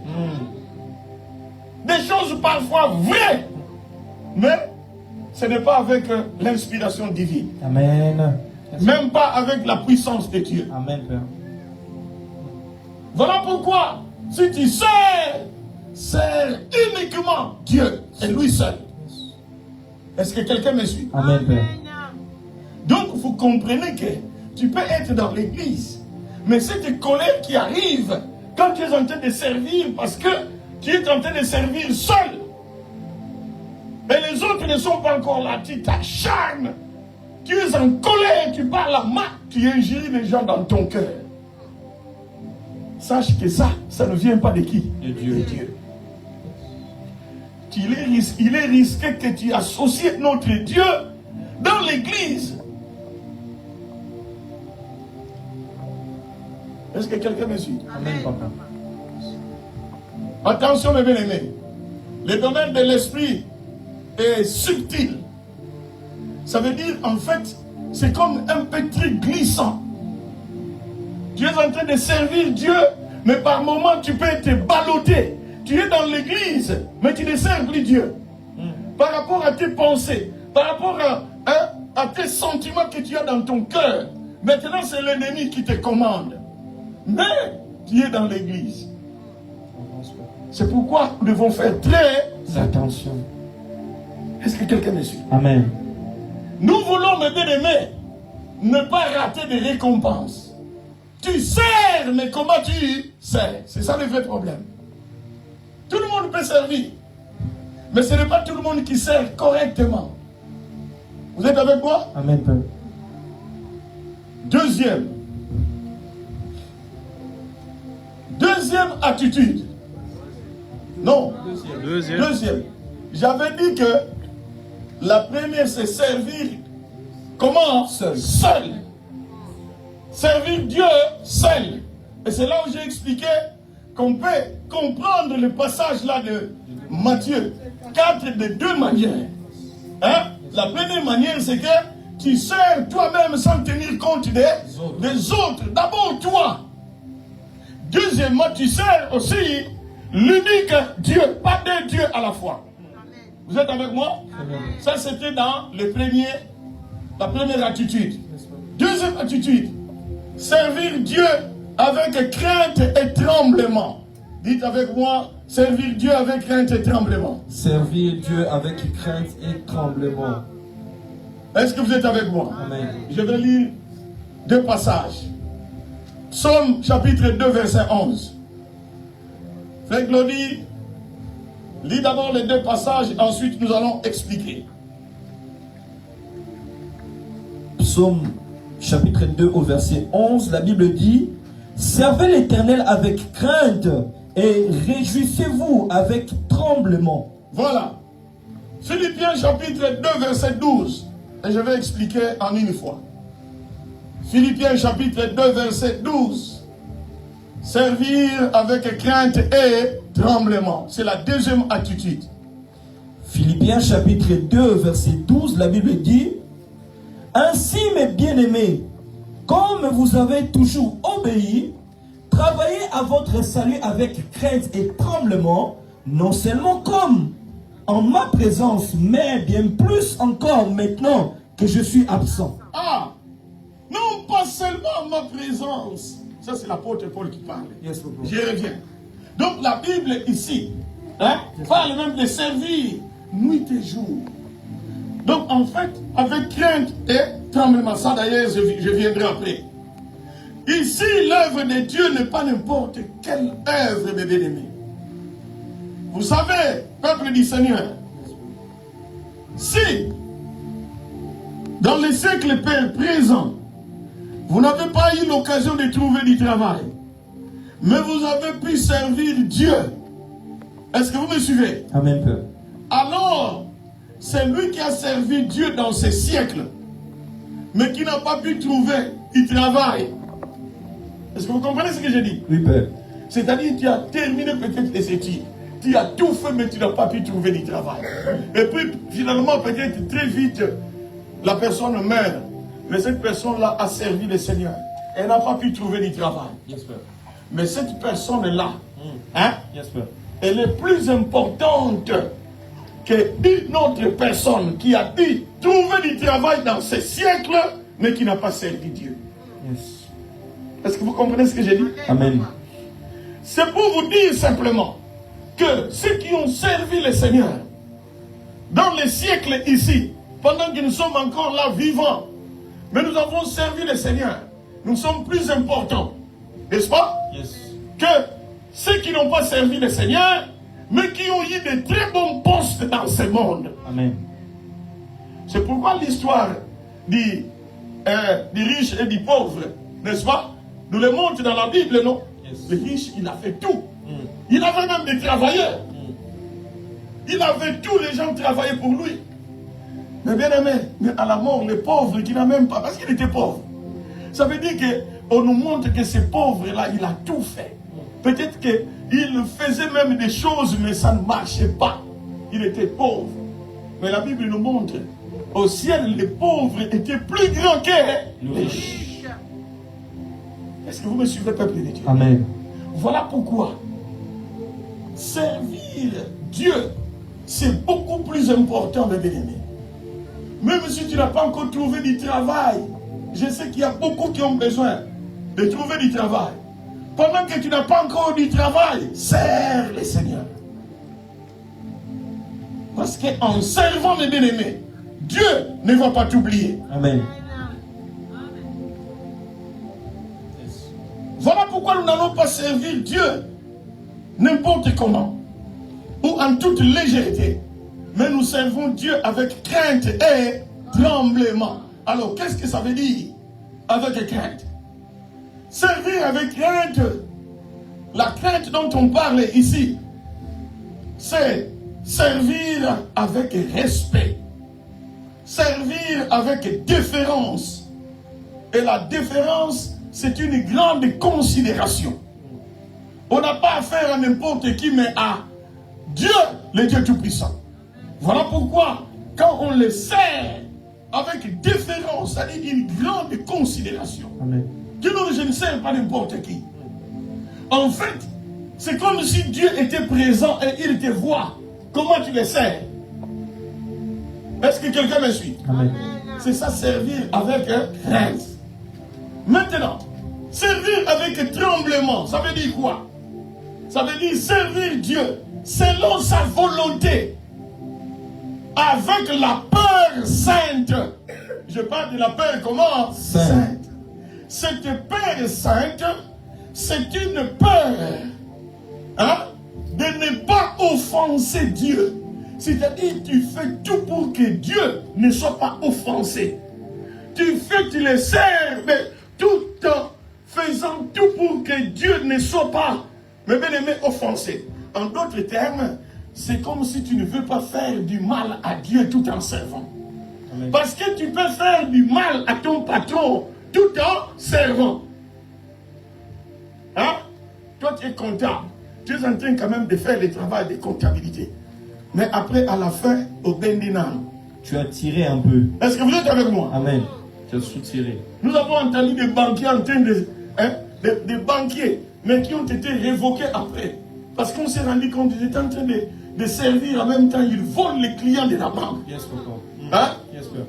Des choses parfois vraies. Mais ce n'est pas avec l'inspiration divine.
Amen.
Même pas avec la puissance de Dieu.
Amen, Père.
Voilà pourquoi, si tu sers uniquement Dieu et lui seul. Est-ce que quelqu'un me suit?
Amen, Père.
Donc, vous comprenez que tu peux être dans l'église, mais cette colère qui arrive quand tu es en train de servir, parce que tu es en train de servir seul, et les autres ne sont pas encore là, tu t'acharnes, tu es en colère, tu parles à main, tu injures les gens dans ton cœur. Sache que ça ne vient pas de qui?
De Dieu.
De Dieu. Il est risqué que tu associes notre Dieu dans l'église. Est-ce que quelqu'un me suit?
Amen, papa.
Attention mes bien-aimés. Le domaine de l'esprit est subtil. Ça veut dire en fait, c'est comme un petit glissant. Tu es en train de servir Dieu, mais par moments tu peux être ballotté. Tu es dans l'église, mais tu ne sers plus Dieu. Par rapport à tes pensées, par rapport à tes sentiments que tu as dans ton cœur. Maintenant, c'est l'ennemi qui te commande. Mais tu es dans l'église. C'est pourquoi nous devons faire très attention. Est-ce que quelqu'un me suit?
Amen.
Nous voulons, mes bien-aimés, ne pas rater des récompenses. Tu sers, mais comment tu sert. C'est ça le vrai problème. Tout le monde peut servir. Mais ce n'est pas tout le monde qui sert correctement. Vous êtes avec moi?
Amen, Père.
Deuxième attitude. Non. Deuxième. J'avais dit que la première, c'est servir. Comment? Seul. Servir Dieu seul. Et c'est là où j'ai expliqué qu'on peut comprendre le passage là de Matthieu 4 de deux manières. Hein? La première manière, c'est que tu sers toi-même sans tenir compte des autres. D'abord toi. Deuxièmement, tu sers aussi l'unique Dieu, pas deux dieux à la fois. Vous êtes avec moi? Ça, c'était dans la première attitude. Deuxième attitude, servir Dieu avec crainte et tremblement. Dites avec moi, servir Dieu avec crainte et tremblement.
Servir Dieu avec crainte et tremblement.
Est-ce que vous êtes avec moi?
Amen.
Je vais lire deux passages. Psaume chapitre 2, verset 11. Frère Glody, lis d'abord les deux passages, ensuite nous allons expliquer.
Psaume chapitre 2 au verset 11, la Bible dit: servez l'Éternel avec crainte et réjouissez-vous avec tremblement.
Voilà. Philippiens chapitre 2 verset 12. Et je vais expliquer en une fois. Philippiens chapitre 2 verset 12. Servir avec crainte et tremblement. C'est la deuxième attitude.
Philippiens chapitre 2 verset 12, la Bible dit: ainsi mes bien-aimés, comme vous avez toujours obéi, travaillez à votre salut avec crainte et tremblement, non seulement comme en ma présence, mais bien plus encore maintenant que je suis absent.
Ah, non pas seulement en ma présence. Ça c'est l'apôtre Paul qui parle.
Yes,
J'y reviens. Donc la Bible ici parle même de servir nuit et jour. Donc en fait, avec crainte et tremblement, ça d'ailleurs je viendrai après. Ici, l'œuvre de Dieu n'est pas n'importe quelle œuvre, mes bien-aimés. Vous savez, peuple du Seigneur, si dans les siècles présents, vous n'avez pas eu l'occasion de trouver du travail, mais vous avez pu servir Dieu, est-ce que vous me suivez?
Amen, Père.
Alors, c'est lui qui a servi Dieu dans ces siècles, mais qui n'a pas pu trouver du travail. Est-ce que vous comprenez ce que je dis?
Oui, Père.
C'est-à-dire que tu as terminé peut-être les études, tu as tout fait, mais tu n'as pas pu trouver du travail. Et puis, finalement, peut-être très vite, la personne meurt. Mais cette personne-là a servi le Seigneur. Elle n'a pas pu trouver du travail.
Yes, Père.
Mais cette personne-là,
Yes, Père.
elle est plus importante qu'une autre personne qui a pu trouver du travail dans ces siècles, mais qui n'a pas servi Dieu.
Yes.
Est-ce que vous comprenez ce que j'ai dit?
Amen.
C'est pour vous dire simplement que ceux qui ont servi le Seigneur dans les siècles ici, pendant que nous sommes encore là vivants, mais nous avons servi le Seigneur, nous sommes plus importants, n'est-ce pas?
Yes.
Que ceux qui n'ont pas servi le Seigneur, mais qui ont eu de très bons postes dans ce monde.
Amen.
C'est pourquoi l'histoire du riche et du pauvre, n'est-ce pas? Nous le montre dans la Bible, non?
Yes.
Le riche, il a fait tout. Il avait même des travailleurs. Il avait tous les gens travailler pour lui. Mais bien aimé, mais à la mort, le pauvre qui n'a même pas, parce qu'il était pauvre. Ça veut dire qu'on nous montre que ce pauvre-là, il a tout fait. Peut-être qu'il faisait même des choses, mais ça ne marchait pas. Il était pauvre. Mais la Bible nous montre, au ciel, les pauvres étaient plus grands que les riches. Est-ce que vous me suivez, peuple de Dieu?
Amen.
Voilà pourquoi servir Dieu, c'est beaucoup plus important, mes bien-aimés. Même si tu n'as pas encore trouvé du travail, je sais qu'il y a beaucoup qui ont besoin de trouver du travail. Pendant que tu n'as pas encore du travail, sers le Seigneur. Parce qu'en servant, mes bien-aimés, Dieu ne va pas t'oublier.
Amen.
Voilà pourquoi nous n'allons pas servir Dieu n'importe comment ou en toute légèreté. Mais nous servons Dieu avec crainte et tremblement. Alors, qu'est-ce que ça veut dire avec crainte? Servir avec crainte. La crainte dont on parle ici, c'est servir avec respect. Servir avec déférence. Et la déférence, c'est une grande considération. On n'a pas affaire à n'importe qui, mais à Dieu, le Dieu Tout-Puissant. Voilà pourquoi, quand on le sert avec déférence, c'est-à-dire une grande considération.
Amen.
Dieu, non, je ne sers pas n'importe qui. En fait, c'est comme si Dieu était présent et il te voit. Comment tu le sers? Est-ce que quelqu'un me suit?
Amen.
C'est ça, servir avec crainte. Maintenant, servir avec tremblement, ça veut dire quoi? Ça veut dire servir Dieu selon sa volonté, avec la peur sainte. Je parle de la peur comment? Sainte. Cette peur sainte, c'est une peur de ne pas offenser Dieu. C'est-à-dire tu fais tout pour que Dieu ne soit pas offensé. Tu le sers, mais tout en faisant tout pour que Dieu ne soit pas, mais bien aimé, offensé. En d'autres termes, c'est comme si tu ne veux pas faire du mal à Dieu tout en servant. Amen. Parce que tu peux faire du mal à ton patron tout en servant. Hein? Toi, tu es comptable. Tu es en train quand même de faire le travail de comptabilité. Mais après, à la fin, au Bendinam,
tu as tiré un peu.
Est-ce que vous êtes avec moi?
Amen. Tu as soutiré.
Nous avons entendu des banquiers en train de... des banquiers, mais qui ont été révoqués après. Parce qu'on s'est rendu compte qu'ils étaient en train de servir en même temps. Ils volent les clients de la banque.
Yes, papa.
Hein?
Yes, papa.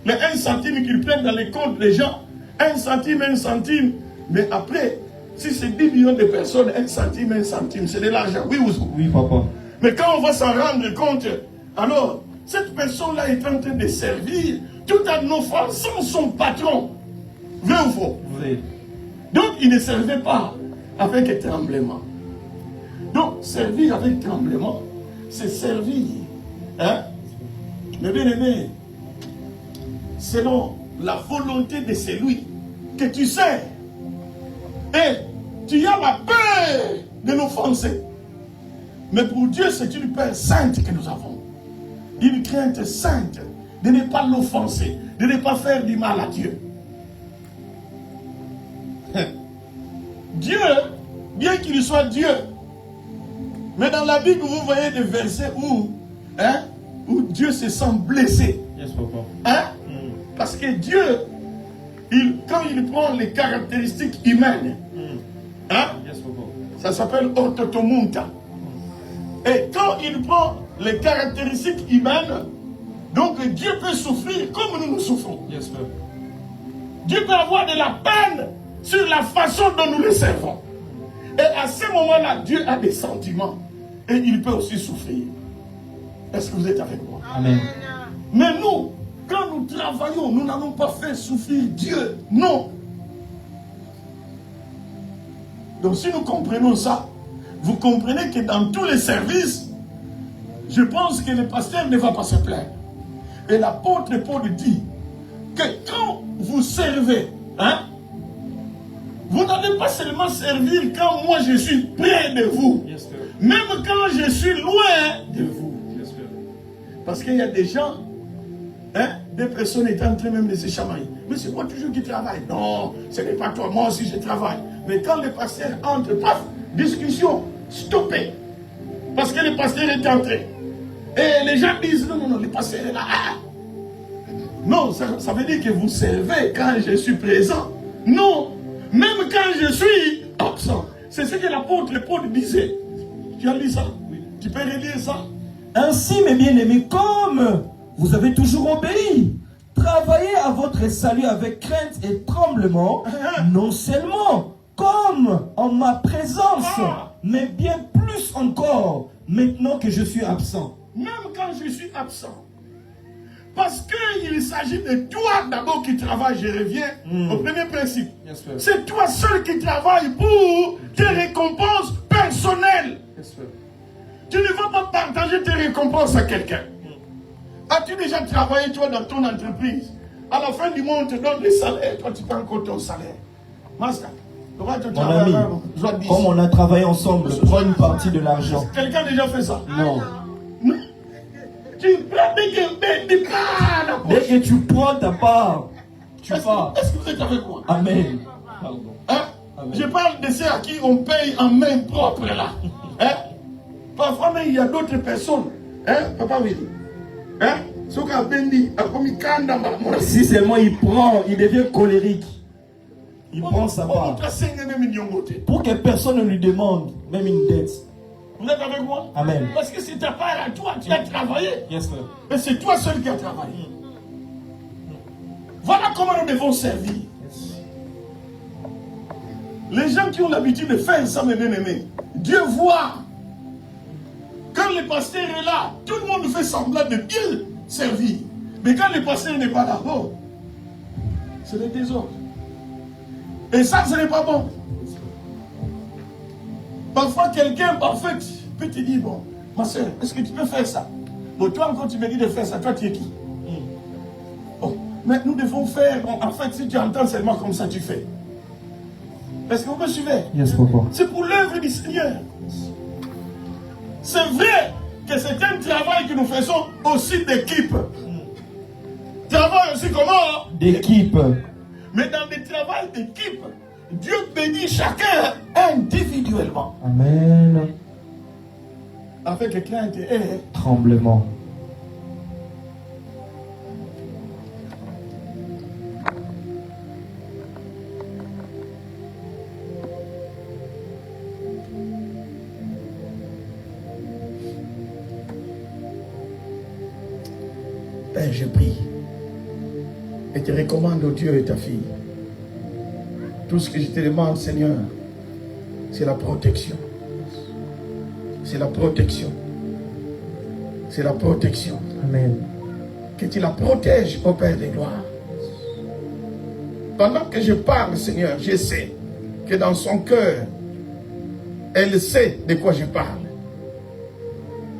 Les 1 centime qu'ils prennent dans les comptes des gens, 1 centime. Mais après, si c'est 10 millions de personnes, 1 centime, c'est de l'argent. Oui ou non?
Oui, papa.
Mais quand on va s'en rendre compte, alors, cette personne-là est en train de servir tout en offensant son patron. Vrai ou faux?
Oui.
Donc, il ne servait pas avec tremblement. Donc, servir avec tremblement, c'est servir. Hein? Mais bien aimé, selon la volonté de celui que tu sers. Et tu as la peur de l'offenser. Mais pour Dieu, c'est une peur sainte que nous avons. Une crainte sainte de ne pas l'offenser, de ne pas faire du mal à Dieu. Dieu, bien qu'il soit Dieu, mais dans la Bible, vous voyez des versets où Dieu se sent blessé.
Yes, papa.
Hein? Parce que Dieu, quand il prend les caractéristiques humaines,
Yes, papa.
ça s'appelle orthotomunta. Et quand il prend les caractéristiques humaines, donc Dieu peut souffrir comme nous souffrons.
Yes, papa.
Dieu peut avoir de la peine sur la façon dont nous le servons. Et à ce moment-là, Dieu a des sentiments. Et il peut aussi souffrir. Est-ce que vous êtes avec moi?
Amen.
Mais nous, quand nous travaillons, nous n'allons pas faire souffrir Dieu. Non. Donc si nous comprenons ça, vous comprenez que dans tous les services, je pense que le pasteur ne va pas se plaindre. Et l'apôtre Paul dit que quand vous servez, vous n'allez pas seulement servir quand moi je suis près de vous.
Yes, sir.
Même quand je suis loin de vous.
Yes, sir.
Parce qu'il y a des gens, des personnes étaient en train même de se chamailler. Mais c'est moi toujours qui travaille. Non, ce n'est pas toi, moi aussi je travaille. Mais quand le pasteur entre, paf, discussion, stoppée. Parce que le pasteur est entré. Et les gens disent, non, le pasteur est là. Non, ça veut dire que vous servez quand je suis présent. Non, même quand je suis absent. C'est ce que l'apôtre Paul disait. Tu as lu ça? Oui. Tu peux relire ça?
Ainsi, mes bien-aimés, comme vous avez toujours obéi, travaillez à votre salut avec crainte et tremblement, non seulement comme en ma présence, mais bien plus encore maintenant que je suis absent.
Même quand je suis absent, Parce qu'il s'agit de toi d'abord qui travaille, je reviens au premier principe. C'est toi seul qui travaille pour tes récompenses personnelles. Tu ne vas pas partager tes récompenses à quelqu'un. As-tu déjà travaillé toi dans ton entreprise? À la fin du mois, on te donne les salaires. Toi, tu prends encore ton salaire. Master,
mon ami, comme on a travaillé ensemble, prends une partie de l'argent.
Quelqu'un a déjà fait ça?
Non.
Tu prends des parts.
Dès que tu prends ta part, tu pars.
Est-ce que vous êtes avec moi?
Amen.
Hein? Amen. Je parle de ceux à qui on paye en main propre là. Hein? Parfois même il y a d'autres personnes. Hein? Papa Willy. Hein?
Si seulement il prend, il devient colérique. Il prend sa part. Pour que personne ne lui demande, même une dette.
Vous êtes avec moi?
Amen.
Parce que c'est ta part à toi, tu as travaillé.
Yes, sir.
Et c'est toi seul qui as travaillé. Voilà comment nous devons servir. Yes. Les gens qui ont l'habitude de faire ça, mes bien-aimés, Dieu voit. Quand le pasteur est là, tout le monde fait semblant de bien servir. Mais quand le pasteur n'est pas là, oh, c'est le désordre. Et ça, ce n'est pas bon. Parfois, quelqu'un parfait peut te dire, bon, ma soeur, est-ce que tu peux faire ça? Bon, toi encore, tu me dis de faire ça. Toi, tu es qui? Oh, mais nous devons faire, en fait, si tu entends seulement comme ça, tu fais. Est-ce que vous me suivez?
Yes, papa.
C'est pour l'œuvre du Seigneur. C'est vrai que c'est un travail que nous faisons aussi d'équipe. Travail aussi comment?
D'équipe.
Mais dans le travail d'équipe, Dieu bénit chacun individuellement.
Amen.
Avec crainte et
tremblement.
Père, je prie et te recommande au Dieu et ta fille. Tout ce que je te demande, Seigneur, c'est la protection. C'est la protection. C'est la protection.
Amen.
Que tu la protèges, ô Père de gloire. Pendant que je parle, Seigneur, je sais que dans son cœur, elle sait de quoi je parle.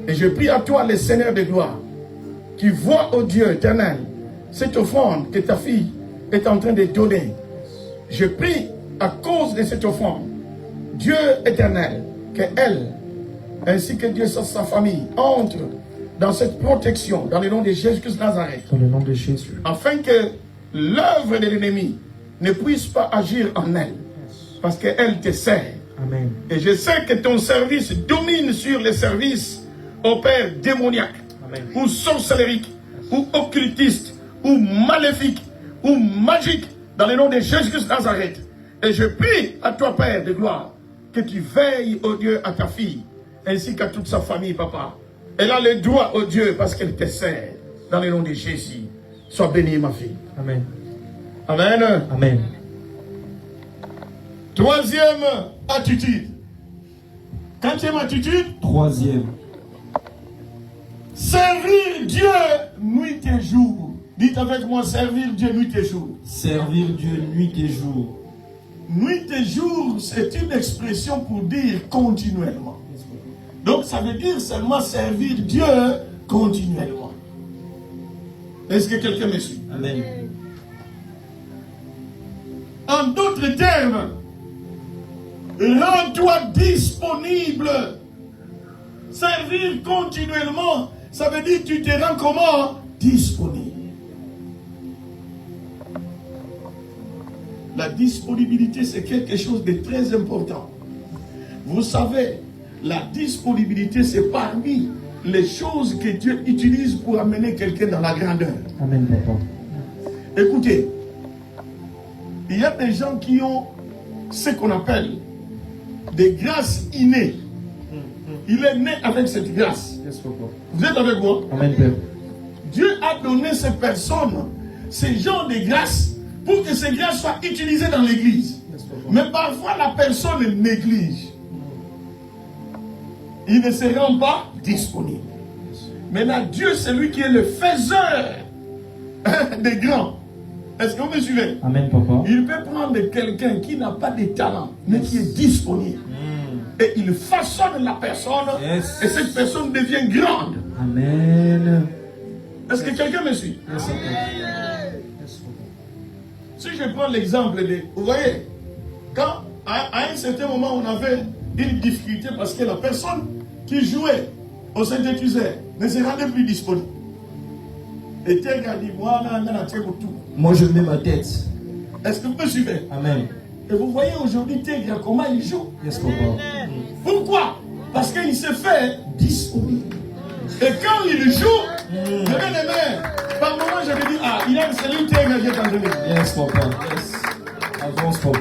Et je prie à toi, le Seigneur de gloire, qui voit, ô Dieu éternel, cette offrande que ta fille est en train de donner. Je prie à cause de cette offrande, Dieu éternel, que elle, ainsi que Dieu sur sa famille, entre dans cette protection, dans le nom de Jésus-Christ Nazareth.
Dans le nom de Jésus.
Afin que l'œuvre de l'ennemi ne puisse pas agir en elle. Parce qu'elle te sert.
Amen.
Et je sais que ton service domine sur les services au Père démoniaque,
Amen,
ou sorcellerique, ou occultiste, ou maléfique, ou magique, dans le nom de Jésus-Christ Nazareth. Et je prie à toi, Père de gloire, que tu veilles, ô Dieu, à ta fille, ainsi qu'à toute sa famille, papa. Elle a le droit, ô Dieu, parce qu'elle te sert, dans le nom de Jésus. Sois bénie, ma fille.
Amen.
Amen.
Amen.
Troisième attitude. Quatrième attitude.
Troisième.
Servir Dieu nuit et jour. Dites avec moi, servir Dieu nuit et jour.
Servir Dieu nuit et jour.
Nuit et jour, c'est une expression pour dire continuellement. Donc ça veut dire seulement servir Dieu continuellement. Est-ce que quelqu'un me suit?
Amen.
En d'autres termes, rends-toi disponible. Servir continuellement, ça veut dire que tu te rends comment? Disponible. La disponibilité, c'est quelque chose de très important. Vous savez, la disponibilité, c'est parmi les choses que Dieu utilise pour amener quelqu'un dans la grandeur.
Amen, papa.
Écoutez, il y a des gens qui ont ce qu'on appelle des grâces innées. Il est né avec cette grâce.
Yes, papa.
Vous êtes avec moi?
Amen, Père.
Dieu a donné ces personnes, ces genres de grâces, pour que ces grâces soient utilisées dans l'église.
Yes,
mais parfois la personne néglige. Il ne se rend pas disponible. Maintenant, Dieu, c'est lui qui est le faiseur des grands. Est-ce que vous me suivez?
Amen, papa.
Il peut prendre quelqu'un qui n'a pas de talent, mais qui est disponible. Et il façonne la personne, et cette personne devient grande.
Amen.
Est-ce que quelqu'un me suit?
Yes, papa.
Si je prends l'exemple de... Vous voyez, quand à un certain moment on avait une difficulté parce que la personne qui jouait au synthétiseur ne se rendait plus disponible. Et Teg a dit,
Moi je mets ma tête.
est-ce que vous me suivez?
Amen.
Et vous voyez aujourd'hui Teg, comment il joue.
Yes, papa.
Pourquoi? Parce qu'il s'est fait disponible. Et quand il joue, je bien aimé, par moment je me dis, ah, il a une cellule Teg qui est en train.
Yes, papa. Yes. Avance, papa.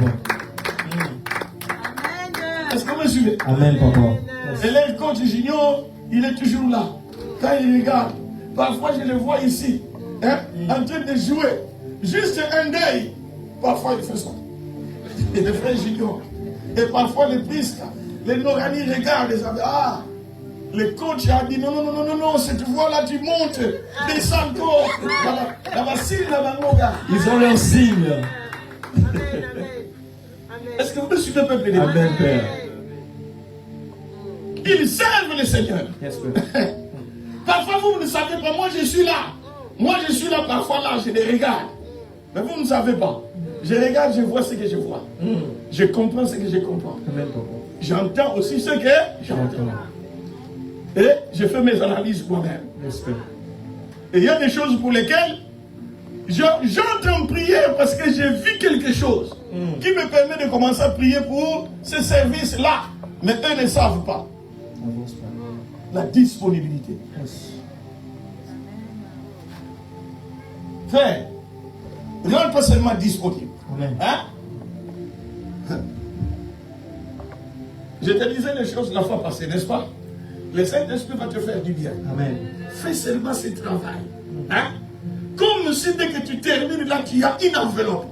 Est-ce que vous me suivez?
Amen, papa.
Et là, le coach junior, il est toujours là. Quand il regarde, parfois je le vois ici, hein, en train de jouer. Juste un deuil. Parfois il fait ça. Et le frère junior. Et parfois les pristes, les Norani regardent et savent, ah, le coach a dit non, non, non, non, non, non, cette voie-là tu montes, descends encore.
Ils ont leur signe.
Est-ce que vous me suivez, peuple de Dieu?
Amen, Père.
Ils servent le Seigneur.
Yes, Père.
Parfois vous ne savez pas, moi je suis là. Moi je suis là, parfois là, je les regarde. Mais vous ne savez pas. Je regarde, je vois ce que je vois. Je comprends ce que je comprends.
Amen, papa.
J'entends aussi ce que j'entends. Et je fais mes analyses moi-même.
Yes, Père.
Et il y a des choses pour lesquelles j'entre en prière parce que j'ai vu quelque chose qui me permet de commencer à prier pour ce service-là. Mais eux ne savent pas.
Avance, Père.
La disponibilité.
Yes.
Frère, rends pas seulement disponible.
Amen.
Hein? Je te disais les choses la fois passée, n'est-ce pas? Le Saint-Esprit va te faire du bien.
Amen.
Fais seulement ce travail. Hein? Comme si dès que tu termines là, tu as une enveloppe.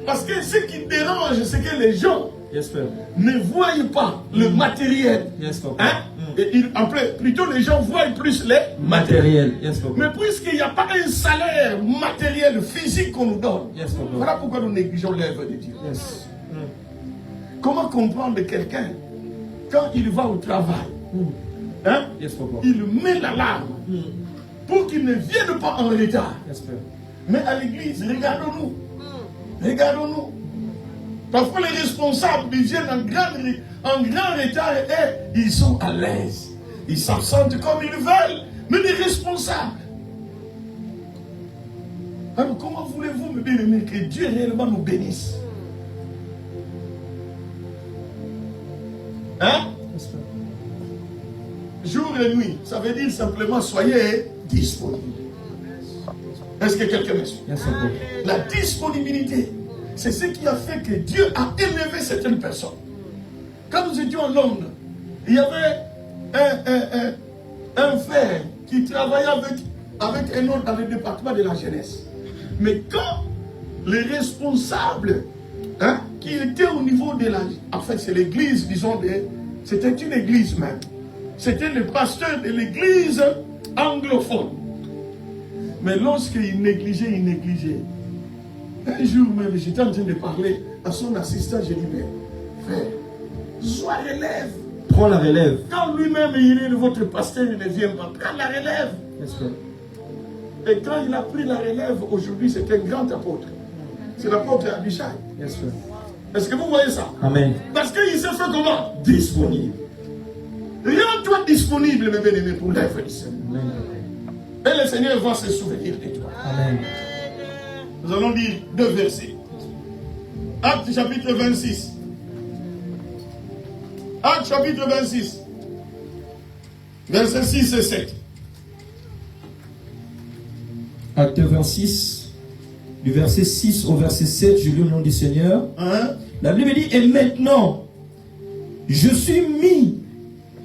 Parce que ce qui dérange, c'est que les gens
Yes, Père.
ne voient pas le matériel.
Yes, papa.
Hein? Et plutôt les gens voient plus les matériels.
Yes, papa.
Mais puisqu'il n'y a pas un salaire matériel physique qu'on nous donne,
Yes, papa.
voilà pourquoi nous négligeons l'œuvre de Dieu.
Yes.
Comment comprendre quelqu'un quand il va au travail, hein?
Yes, papa.
Il met l'alarme pour qu'il ne vienne pas en retard.
Yes, Père.
Mais à l'église, regardons-nous. Regardons-nous. Parfois les responsables ils viennent en grand retard et ils sont à l'aise. Ils s'absentent comme ils veulent. Mais les responsables. Alors comment voulez-vous, mes bien-aimés, que Dieu réellement nous bénisse? Hein?
Yes, Père.
Jour et nuit, ça veut dire simplement soyez disponibles. Est-ce que quelqu'un me suit?
Yes, papa.
La disponibilité, c'est ce qui a fait que Dieu a élevé certaines personnes. Quand nous étions en Londres, il y avait un frère qui travaillait avec un autre dans le département de la jeunesse. Mais quand les responsables, hein, qui étaient au niveau de la... En fait, c'est l'église, disons, c'était une église même. C'était le pasteur de l'église anglophone. Mais lorsqu'il négligeait, un jour même, j'étais en train de parler à son assistant, j'ai dit, mais frère, sois relève.
Prends la relève.
Quand lui-même il est votre pasteur, il ne vient pas. Prends la relève.
Yes, Père.
Et quand il a pris la relève, aujourd'hui, c'est un grand apôtre. C'est l'apôtre Abishai.
Yes, Père.
Est-ce que vous voyez ça?
Amen.
Parce qu'il s'est fait comment? Disponible. Rends-toi disponible, mes bien-aimés, pour l'œuvre du Seigneur.
Amen.
Et le Seigneur va se souvenir de toi.
Amen.
Nous allons lire 2 versets. Actes chapitre 26. Actes chapitre 26. Versets 6 et 7.
Acte 26, du verset 6 au verset 7, je lis au nom du Seigneur.
Hein?
La Bible dit, et maintenant, je suis mis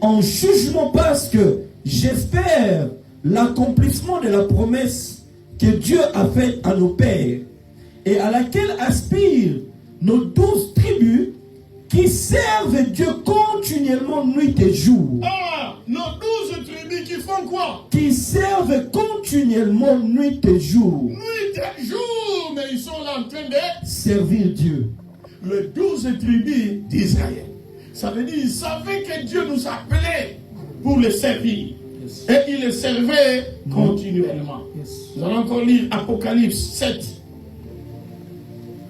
en jugement parce que j'espère l'accomplissement de la promesse que Dieu a faite à nos pères et à laquelle aspirent nos 12 tribus qui servent Dieu continuellement nuit et jour.
Ah, nos 12 tribus qui font quoi?
Qui servent continuellement continuellement nuit et jour.
Nuit et jour, mais ils sont là en train de
servir Dieu.
Les 12 tribus d'Israël. Ça veut dire qu'ils savaient que Dieu nous appelait pour le servir.
Yes.
Et ils le servaient continuellement.
Yes.
Nous allons encore lire Apocalypse 7,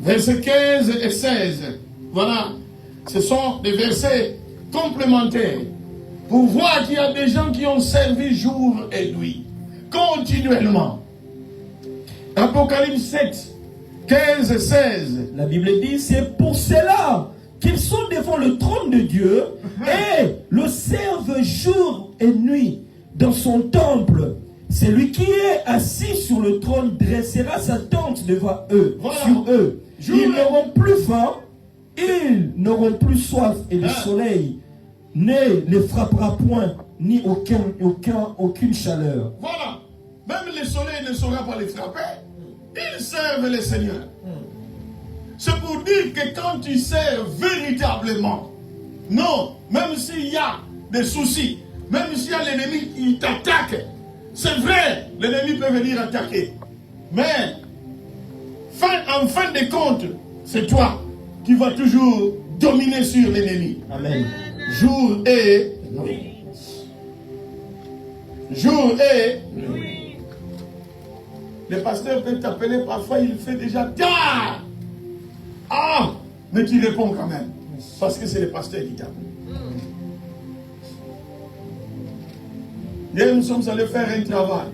versets 15 et 16. Voilà, ce sont des versets complémentaires pour voir qu'il y a des gens qui ont servi jour et nuit, continuellement. Apocalypse 7, 15 et 16.
La Bible dit, c'est pour cela qu'ils sont devant le trône de Dieu et le servent jour et nuit dans son temple. Celui qui est assis sur le trône dressera sa tente devant eux,
Voilà.
sur eux.
Jour
Ils n'auront plus faim, ils n'auront plus soif, et le soleil ne les frappera point, ni aucune chaleur.
Voilà, même le soleil ne saura pas les frapper. Ils servent le Seigneur. C'est pour dire que quand tu sers véritablement, non, même s'il y a des soucis, même s'il y a l'ennemi qui t'attaque, c'est vrai, l'ennemi peut venir attaquer. Mais, en fin de compte, c'est toi qui vas toujours dominer sur l'ennemi.
Amen.
Jour et nuit. Jour et nuit. Le pasteur peut t'appeler parfois, il fait déjà tard. Ah, mais tu réponds quand même. Parce que c'est le pasteur qui t'appelle. Hier, nous sommes allés faire un travail.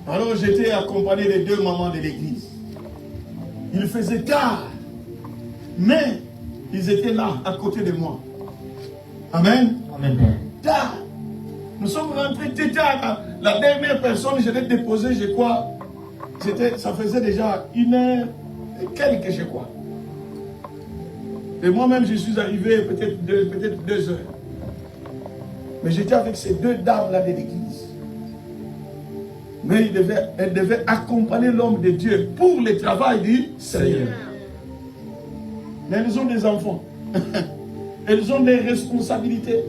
Alors, j'étais accompagné des deux mamans de l'église. Il faisait tard. Mais, ils étaient là, à côté de moi. Amen.
Amen.
Tard. Nous sommes rentrés très tard. La dernière personne, je l'ai déposée, je crois. Ça faisait déjà 1h et quelques, je crois. Et moi-même, je suis arrivé peut-être 2 heures. Mais j'étais avec ces deux dames-là de l'église. Mais elles devaient accompagner l'homme de Dieu pour le travail du Seigneur. Mais elles ont des enfants. Elles ont des responsabilités.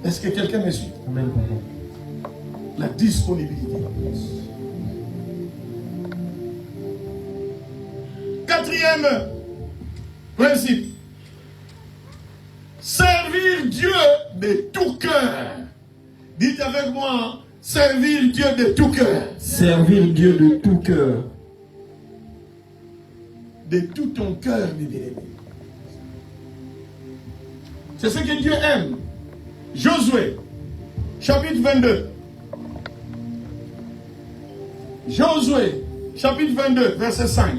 Est-ce que quelqu'un me suit?
Amen.
La disponibilité. 4e principe. Servir Dieu de tout cœur. Dites avec moi, servir Dieu de tout cœur.
Servir Dieu de tout cœur.
De tout ton cœur, mes bien-aimés. C'est ce que Dieu aime. Josué, chapitre 22. Josué, chapitre 22, verset 5.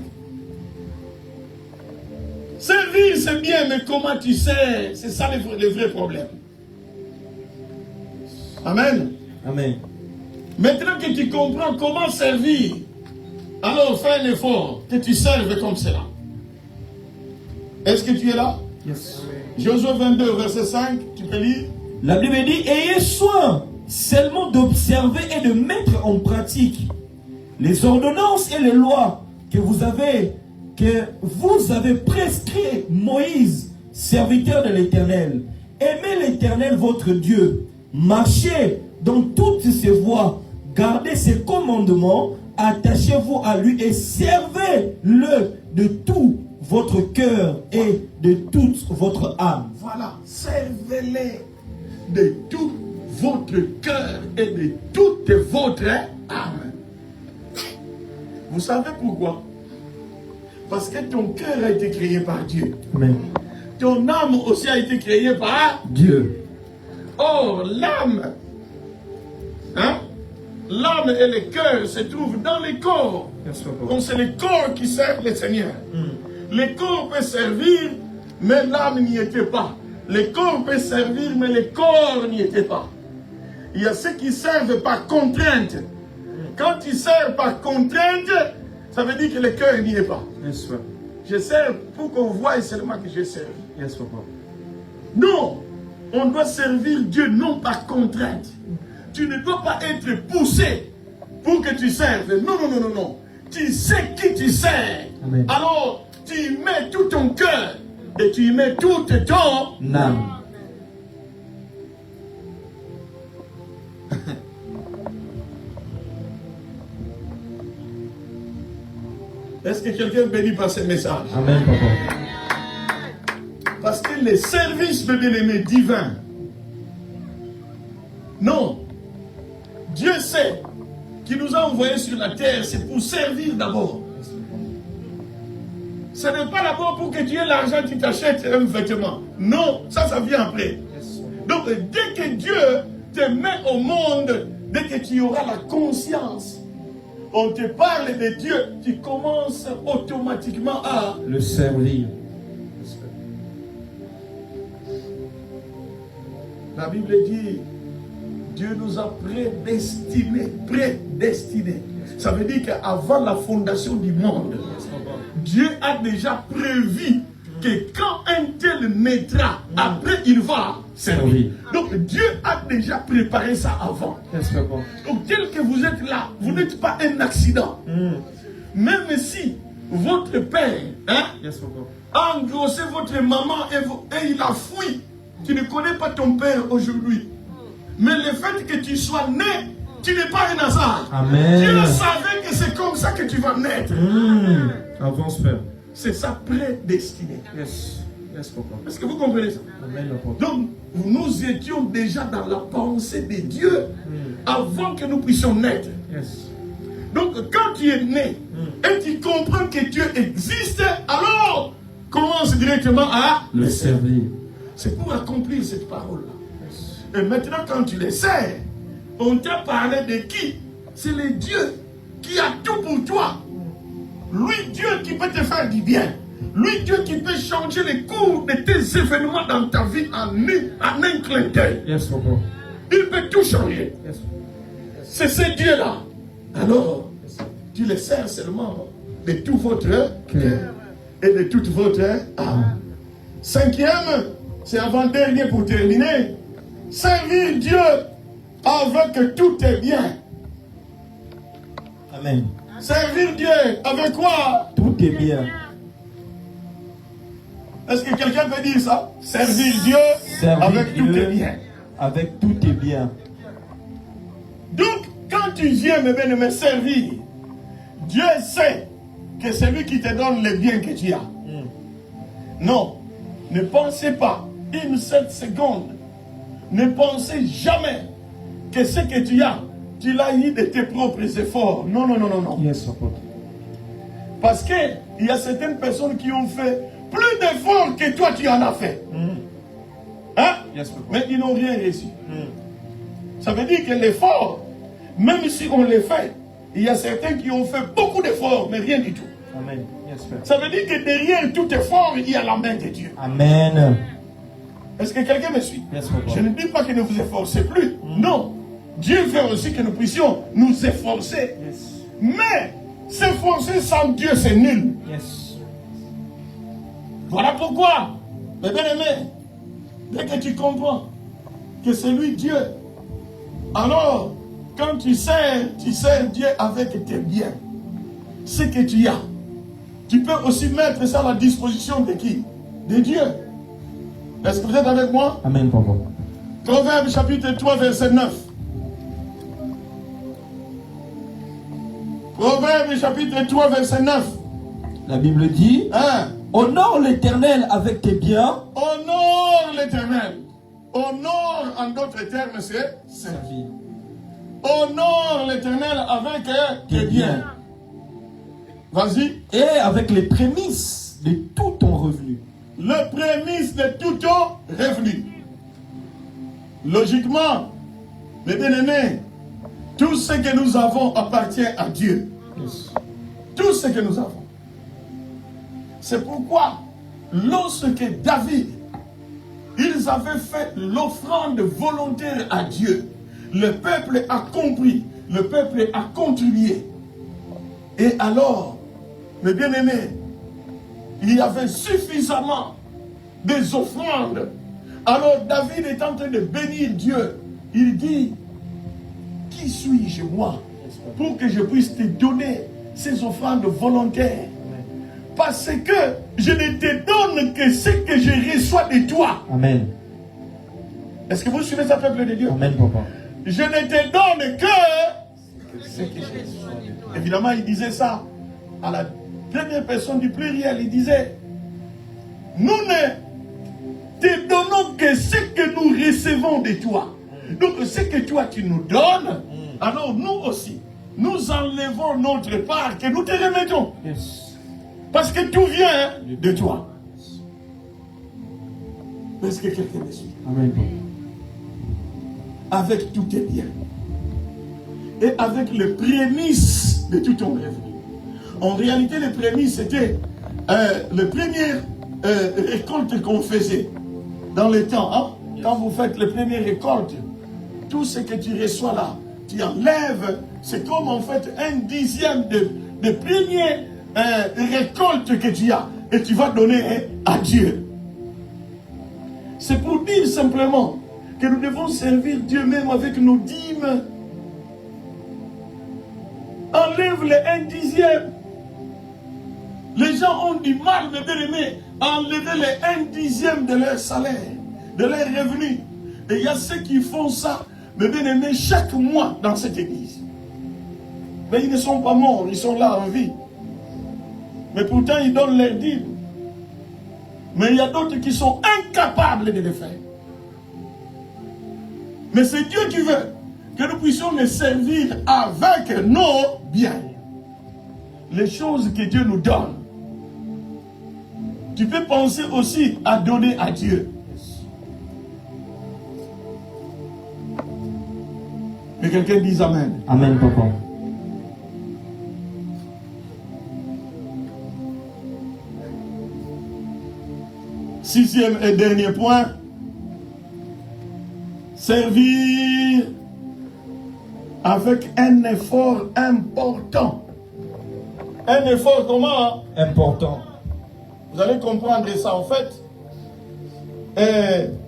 Servir, c'est bien, mais comment tu sers? C'est ça le vrai problème. Amen.
Amen.
Maintenant que tu comprends comment servir, alors fais un effort que tu serves comme cela. Est-ce que tu es là?
Yes.
Josué 22, verset 5, tu peux lire?
La Bible dit, ayez soin seulement d'observer et de mettre en pratique les ordonnances et les lois que vous avez prescrit Moïse, serviteur de l'Éternel. Aimez l'Éternel votre Dieu. Marchez dans toutes ses voies. Gardez ses commandements. Attachez-vous à lui et servez-le de tout votre cœur et de toute votre âme.
Voilà, servez-les de tout votre cœur et de toute votre âme. Vous savez pourquoi? Parce que ton cœur a été créé par Dieu.
Amen.
Ton âme aussi a été créée par
Dieu.
Or, l'âme, l'âme et le cœur se trouvent dans le corps. Donc c'est le corps qui sert le Seigneur. Le corps peut servir, mais l'âme n'y était pas. Le corps peut servir, mais le corps n'y était pas. Il y a ceux qui servent par contrainte. Quand ils servent par contrainte, ça veut dire que le cœur n'y est pas.
Yes, sir.
Je sers pour qu'on voie seulement que je sers.
Yes, papa.
Non, on doit servir Dieu non par contrainte. Tu ne dois pas être poussé pour que tu serves. Non, non, non, non, non. Tu sais qui tu sers.
Amen.
Alors, tu y mets tout ton cœur et tu y mets toute ton
âme.
Est-ce que quelqu'un est béni par ce message?
Amen, papa.
Parce que les services de bien-aimé divin, non, Dieu sait qu'il nous a envoyés sur la terre, c'est pour servir d'abord. Ce n'est pas d'abord pour que tu aies l'argent, tu t'achètes un vêtement. Non, ça vient après. Donc, dès que Dieu te met au monde, dès que tu auras la conscience, on te parle de Dieu, tu commences automatiquement à
le servir.
La Bible dit, Dieu nous a prédestinés. Ça veut dire qu'avant la fondation du monde, Dieu a déjà prévu que quand un tel naîtra, après il va servir. Donc Dieu a déjà préparé ça avant. Donc tel que vous êtes là, vous n'êtes pas un accident. Même si votre père a engrossé votre maman et il a fui, tu ne connais pas ton père aujourd'hui. Mais le fait que tu sois né, tu n'es pas un hasard.
Amen.
Dieu savait que c'est comme ça que tu vas naître.
Avance, Père.
C'est sa prédestinée.
Yes, papa.
Est-ce que vous comprenez ça?
Amen, papa.
Donc, nous étions déjà dans la pensée de Dieu avant que nous puissions naître.
Yes.
Donc, quand tu es né et tu comprends que Dieu existe, alors commence directement à
le servir.
C'est pour accomplir cette parole-là. Et maintenant, quand tu le sais, on t'a parlé de qui? C'est le Dieu qui a tout pour toi. Lui, Dieu qui peut te faire du bien. Lui, Dieu qui peut changer les cours de tes événements dans ta vie en un clin d'œil.
Yes, papa.
Il peut tout changer.
Yes.
C'est ce Dieu-là. Alors, tu le sers seulement de tout votre cœur et de toute votre âme. Cinquième, c'est avant-dernier pour terminer. Servir Dieu avec tout est bien.
Amen.
Servir Dieu avec quoi?
Tout est bien.
Est-ce que quelqu'un peut dire ça? Servir Dieu avec tout est bien.
Avec tout est bien.
Donc, quand tu viens, mes bien-aimés, servir, Dieu sait que c'est lui qui te donne les biens que tu as. Non, ne pensez pas une seule seconde. Ne pensez jamais que ce que tu as, tu l'as eu de tes propres efforts. Non, non, non, non, non.
Yes, papa.
Parce qu'il y a certaines personnes qui ont fait plus d'efforts que toi tu en as fait. Hein?
Yes, papa.
Mais ils n'ont rien reçu. Ça veut dire que l'effort, même si on le fait, il y a certains qui ont fait beaucoup d'efforts, mais rien du tout.
Amen. Yes, Père.
Ça veut dire que derrière tout effort, il y a la main de Dieu.
Amen.
Est-ce que quelqu'un me suit?
Yes, papa.
Je ne dis pas que ne vous efforcez plus. Non. Dieu veut aussi que nous puissions nous efforcer.
Yes.
Mais s'efforcer sans Dieu, c'est nul.
Yes.
Voilà pourquoi, mes bien-aimés, dès que tu comprends que c'est lui Dieu, alors, quand tu sers Dieu avec tes biens. Ce que tu as, tu peux aussi mettre ça à la disposition de qui? De Dieu. Est-ce que vous êtes avec moi?
Amen, papa.
Proverbe chapitre 3, verset 9. Proverbe chapitre 3, verset 9.
La Bible dit, honore l'Éternel avec tes biens.
Honore l'Éternel. Honore, en d'autres termes, c'est servir. Honore l'Éternel avec tes biens. Vas-y.
Et avec les prémices de tout ton revenu.
Le prémisse de tout ton revenu. Logiquement, mes bien-aimés, tout ce que nous avons appartient à Dieu.
Yes.
Tout ce que nous avons. C'est pourquoi, lorsque David, ils avaient fait l'offrande volontaire à Dieu, le peuple a compris, le peuple a contribué. Et alors, mes bien-aimés, il y avait suffisamment des offrandes. Alors David est en train de bénir Dieu. Il dit, qui suis-je moi pour que je puisse te donner ces offrandes volontaires? Parce que je ne te donne que ce que je reçois de toi.
Amen.
Est-ce que vous suivez ça, peuple de Dieu?
Amen, papa.
Je ne te donne que ce que je reçois de toi. Évidemment, il disait ça à la première personne du pluriel, il disait, nous ne te donnons que ce que nous recevons de toi. Donc ce que toi tu nous donnes, alors nous aussi, nous enlevons notre part que nous te remettons.
Yes.
Parce que tout vient de toi. Est-ce que quelqu'un me suit?
Amen.
Avec tout tes biens. Et avec les prémices de tout ton revenu. En réalité, les prémices, c'était les premières récoltes qu'on faisait dans le temps. Hein? Quand vous faites les premières récoltes, tout ce que tu reçois là, tu enlèves, c'est comme en fait 1/10 de première récolte que tu as. Et tu vas donner à Dieu. C'est pour dire simplement que nous devons servir Dieu même avec nos dîmes. Enlève les 1/10. Les gens ont du mal, mes bien-aimés, à enlever les 1/10 de leur salaire, de leur revenu. Et il y a ceux qui font ça, mes bien-aimés, chaque mois dans cette église. Mais ils ne sont pas morts, ils sont là en vie. Mais pourtant, ils donnent leur dîme. Mais il y a d'autres qui sont incapables de le faire. Mais c'est Dieu qui veut que nous puissions le servir avec nos biens. Les choses que Dieu nous donne. Tu peux penser aussi à donner à Dieu. Mais quelqu'un dise Amen.
Amen, papa.
Sixième et dernier point. Servir avec un effort important. Un effort comment?
Important.
Vous allez comprendre ça en fait.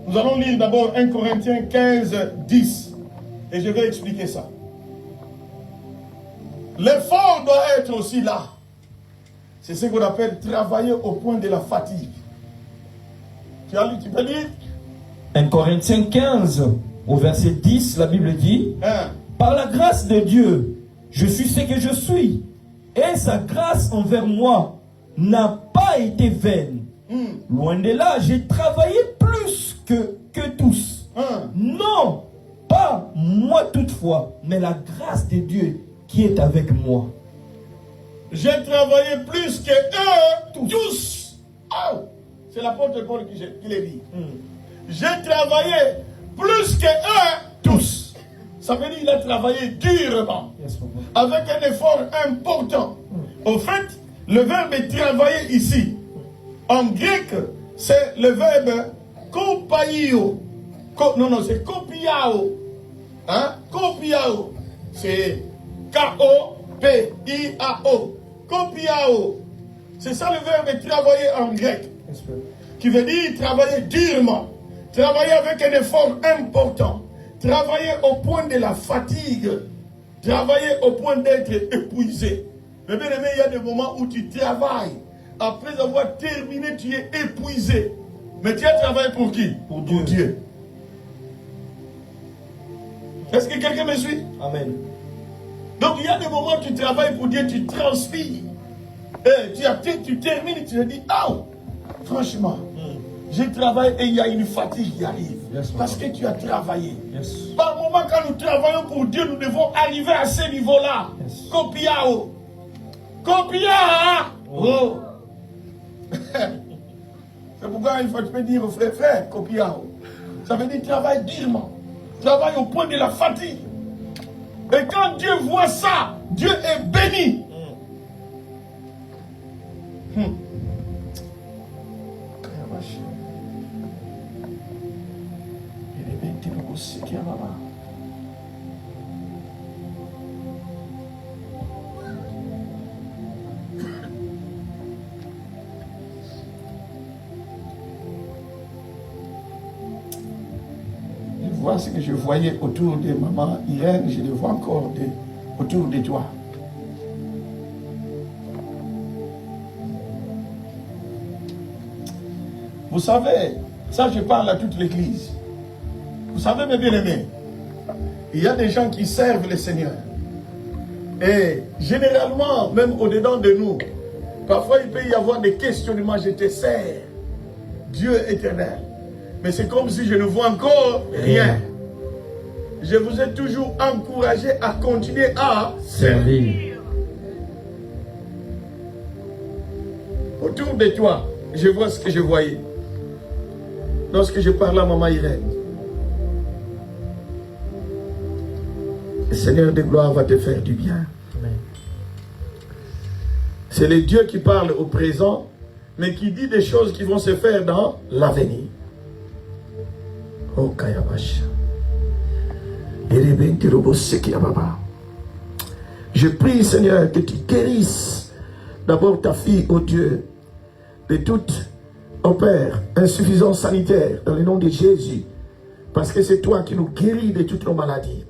Nous allons lire d'abord 1 Corinthiens 15, 10. Et je vais expliquer ça. L'effort doit être aussi là. C'est ce qu'on appelle travailler au point de la fatigue. Tu as lu, tu peux lire?
1 Corinthiens 15, au verset 10, la Bible dit, par la grâce de Dieu, je suis ce que je suis. Et sa grâce envers moi n'a pas été vaine. Loin de là, j'ai travaillé plus que tous. Non, pas moi toutefois, mais la grâce de Dieu qui est avec moi.
J'ai travaillé plus que eux tous. Oh, c'est l'apôtre Paul qui l'a dit. J'ai travaillé plus que eux tous. Ça veut dire qu'il a travaillé durement. Avec un effort important. En fait, le verbe travailler ici, en grec, c'est le verbe kopaio. Non, c'est kopiao. Hein? Kopiao. C'est K-O-P-I-A-O. Kopiao. C'est ça le verbe travailler en grec. Qui veut dire travailler durement. Travailler avec un effort important. Travailler au point de la fatigue. Travailler au point d'être épuisé. Mais bien aimé, il y a des moments où tu travailles. Après avoir terminé, tu es épuisé. Mais tu as travaillé pour qui?
Pour Dieu.
Pour Dieu. Est-ce que quelqu'un me suit?
Amen.
Donc il y a des moments où tu travailles pour Dieu, tu transpires. Et tu termines et tu te dis, oh, franchement, je travaille et il y a une fatigue qui arrive. Parce que tu as travaillé. Par moment, quand nous travaillons pour Dieu, nous devons arriver à ce niveau-là. Copiao. Copia. Oh. C'est pourquoi il faut dire au frère, copiao. Ça veut dire travail durement. Travail au point de la fatigue. Et quand Dieu voit ça, Dieu est béni. Je vois ce que je voyais autour de maman Irène, je le vois encore autour de toi. Vous savez, ça je parle à toute l'église. Vous savez mes bien-aimés, il y a des gens qui servent le Seigneur. Et généralement, même au-dedans de nous, Parfois, il peut y avoir des questionnements. Je te sers, Dieu éternel. Mais c'est comme si je ne vois encore rien. Je vous ai toujours encouragé à continuer à servir. Autour de toi, je vois ce que je voyais. Lorsque je parlais à Maman Irène. Le Seigneur de gloire va te faire du bien. C'est le Dieu qui parle au présent, mais qui dit des choses qui vont se faire dans l'avenir. Oh Kayabash. Je prie, Seigneur, que tu guérisses d'abord ta fille, oh Dieu, de toute, oh Père, insuffisance sanitaire dans le nom de Jésus. Parce que c'est toi qui nous guéris de toutes nos maladies.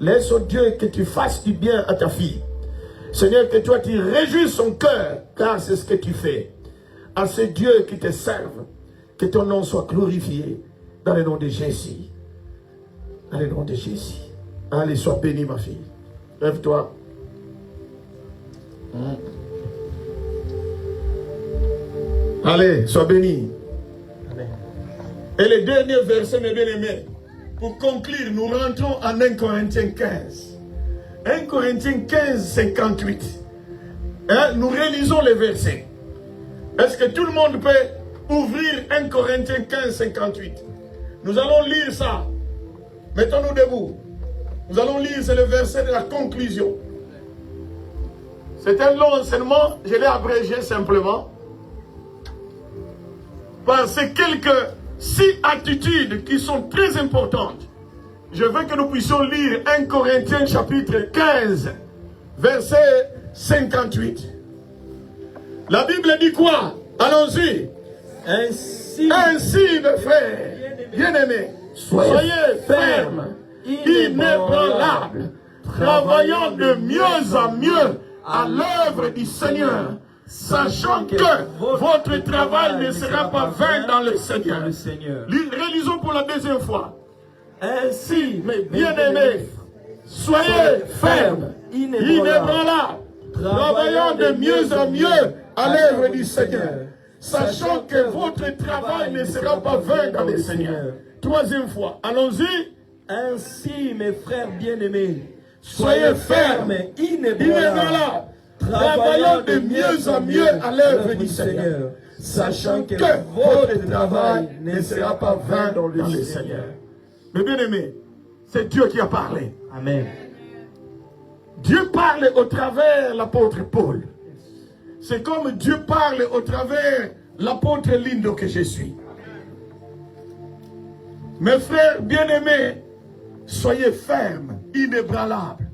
Laisse, oh Dieu, que tu fasses du bien à ta fille. Seigneur, que toi tu réjouisses son cœur, car c'est ce que tu fais. À ce Dieu qui te serve, que ton nom soit glorifié dans le nom de Jésus. Dans le nom de Jésus. Allez, sois bénie, ma fille. Lève-toi. Allez, sois bénie. Et le dernier verset, mes bien-aimés, pour conclure, nous rentrons en 1 Corinthiens 15. 1 Corinthiens 15, 58. Nous réalisons les versets. Est-ce que tout le monde peut ouvrir 1 Corinthiens 15, 58? Nous allons lire ça. Mettons-nous debout. Nous allons lire, c'est le verset de la conclusion. C'est un long enseignement, je l'ai abrégé simplement. Par ces quelques 6 attitudes qui sont très importantes. Je veux que nous puissions lire 1 Corinthiens chapitre 15, verset 58. La Bible dit quoi? Allons-y. Ainsi, mes frères, bien-aimés, soyez fermes, inébranlables, travaillant de mieux en mieux à l'œuvre du Seigneur, sachant que votre travail ne sera pas vain dans le Seigneur. Rélisons pour la deuxième fois. Ainsi, mes bien-aimés, soyez fermes, inébranlables, travaillant de mieux en mieux à l'œuvre du Seigneur, sachant que votre travail ne sera pas vain dans le Seigneur. Troisième fois, allons-y.
Ainsi, mes frères bien-aimés,
soyez fermes, inébranlables, travaillant de mieux en mieux à l'œuvre du Seigneur, sachant que votre travail ne sera pas vain dans le Seigneur. Mais bien aimé, c'est Dieu qui a parlé.
Amen.
Dieu parle au travers l'apôtre Paul. C'est comme Dieu parle au travers l'apôtre Lindo que je suis. Mes frères bien-aimés, soyez fermes, inébranlables.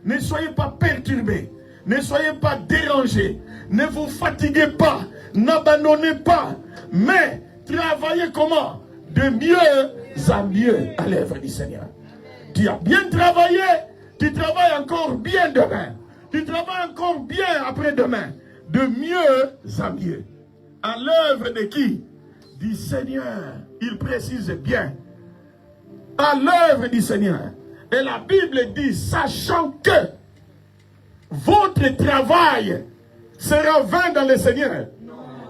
Ne soyez pas perturbés. Ne soyez pas dérangés. Ne vous fatiguez pas. N'abandonnez pas. Mais travaillez comment? De mieux en mieux à l'œuvre du Seigneur. Tu as bien travaillé. Tu travailles encore bien demain. Tu travailles encore bien après-demain. De mieux en mieux. À l'œuvre de qui? Du Seigneur. Il précise bien. À l'œuvre du Seigneur. Et la Bible dit, sachant que votre travail sera vain dans le Seigneur.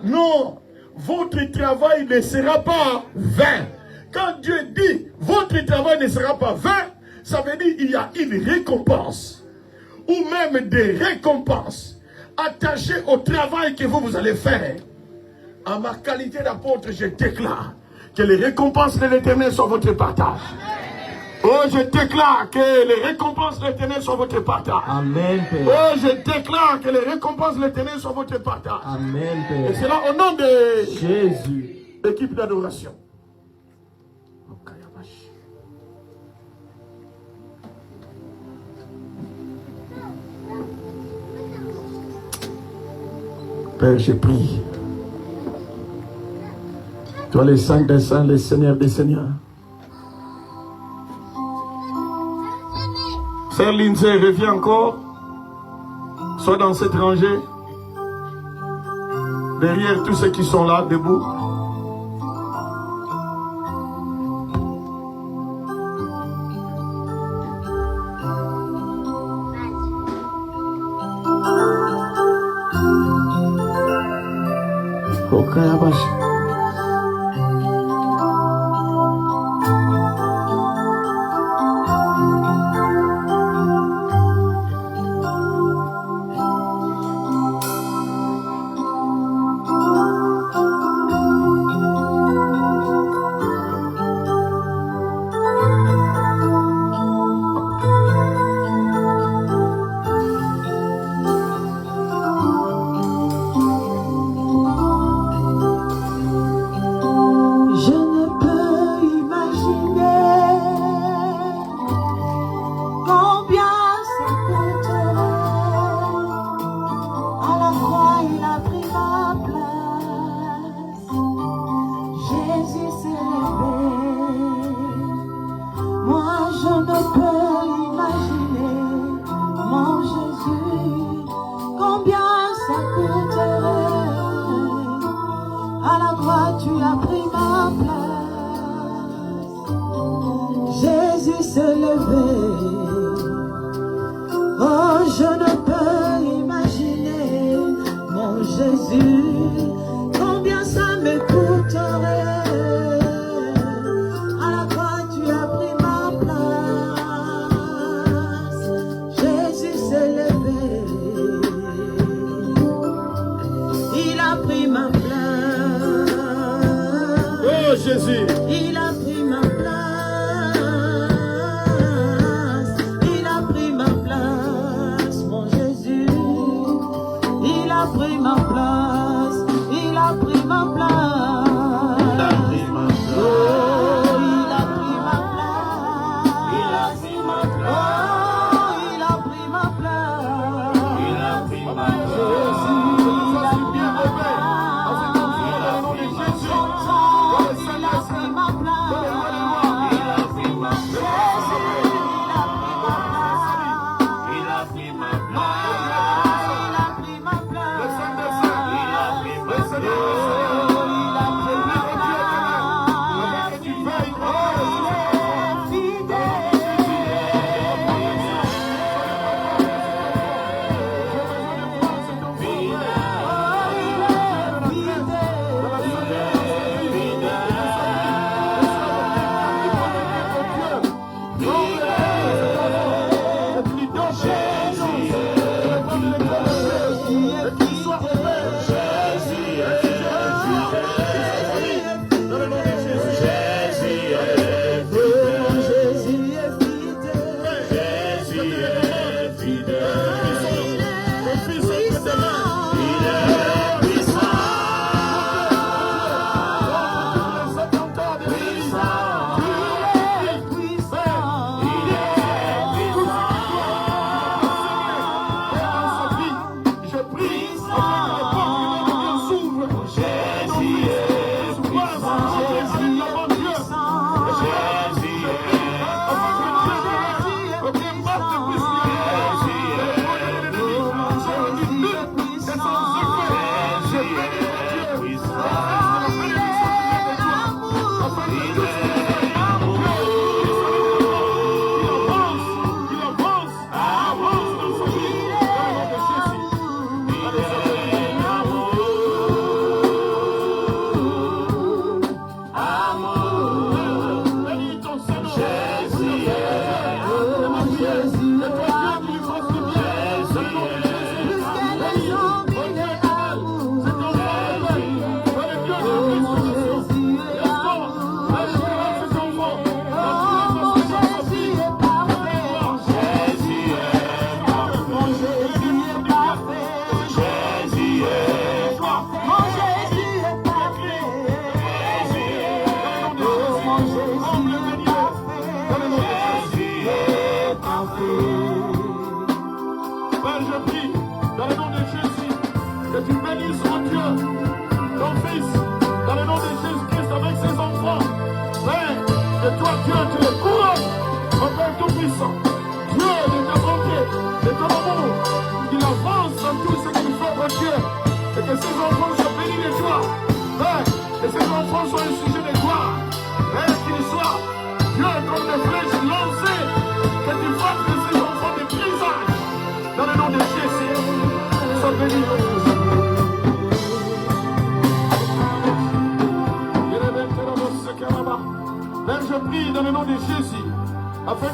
Non, votre travail ne sera pas vain. Quand Dieu dit, votre travail ne sera pas vain, ça veut dire qu'il y a une récompense. Ou même des récompenses attachées au travail que vous allez faire. En ma qualité d'apôtre, je déclare que les récompenses de l'Éternel sont votre partage. Oh, je déclare que les récompenses de l'Éternel sont votre partage.
Amen, Père.
Oh, je déclare que les récompenses de l'Éternel sont votre partage.
Amen, Père.
Et c'est là au nom de
Jésus.
Équipe d'adoration. Père, je prie. Toi, les saints des saints, les seigneurs des seigneurs. Sœur Lindsay, reviens encore. Sois dans cette rangée. Derrière tous ceux qui sont là, debout.
Kalabash.
Jésus.
Il a pris ma place. Il a pris ma place, mon Jésus. Il a pris ma place. Il a pris ma place. Il a pris ma place. Oh, il a pris ma place. Il a pris ma place. Oh, il a pris ma place. Il a pris ma place. Jésus, il a pris ma place.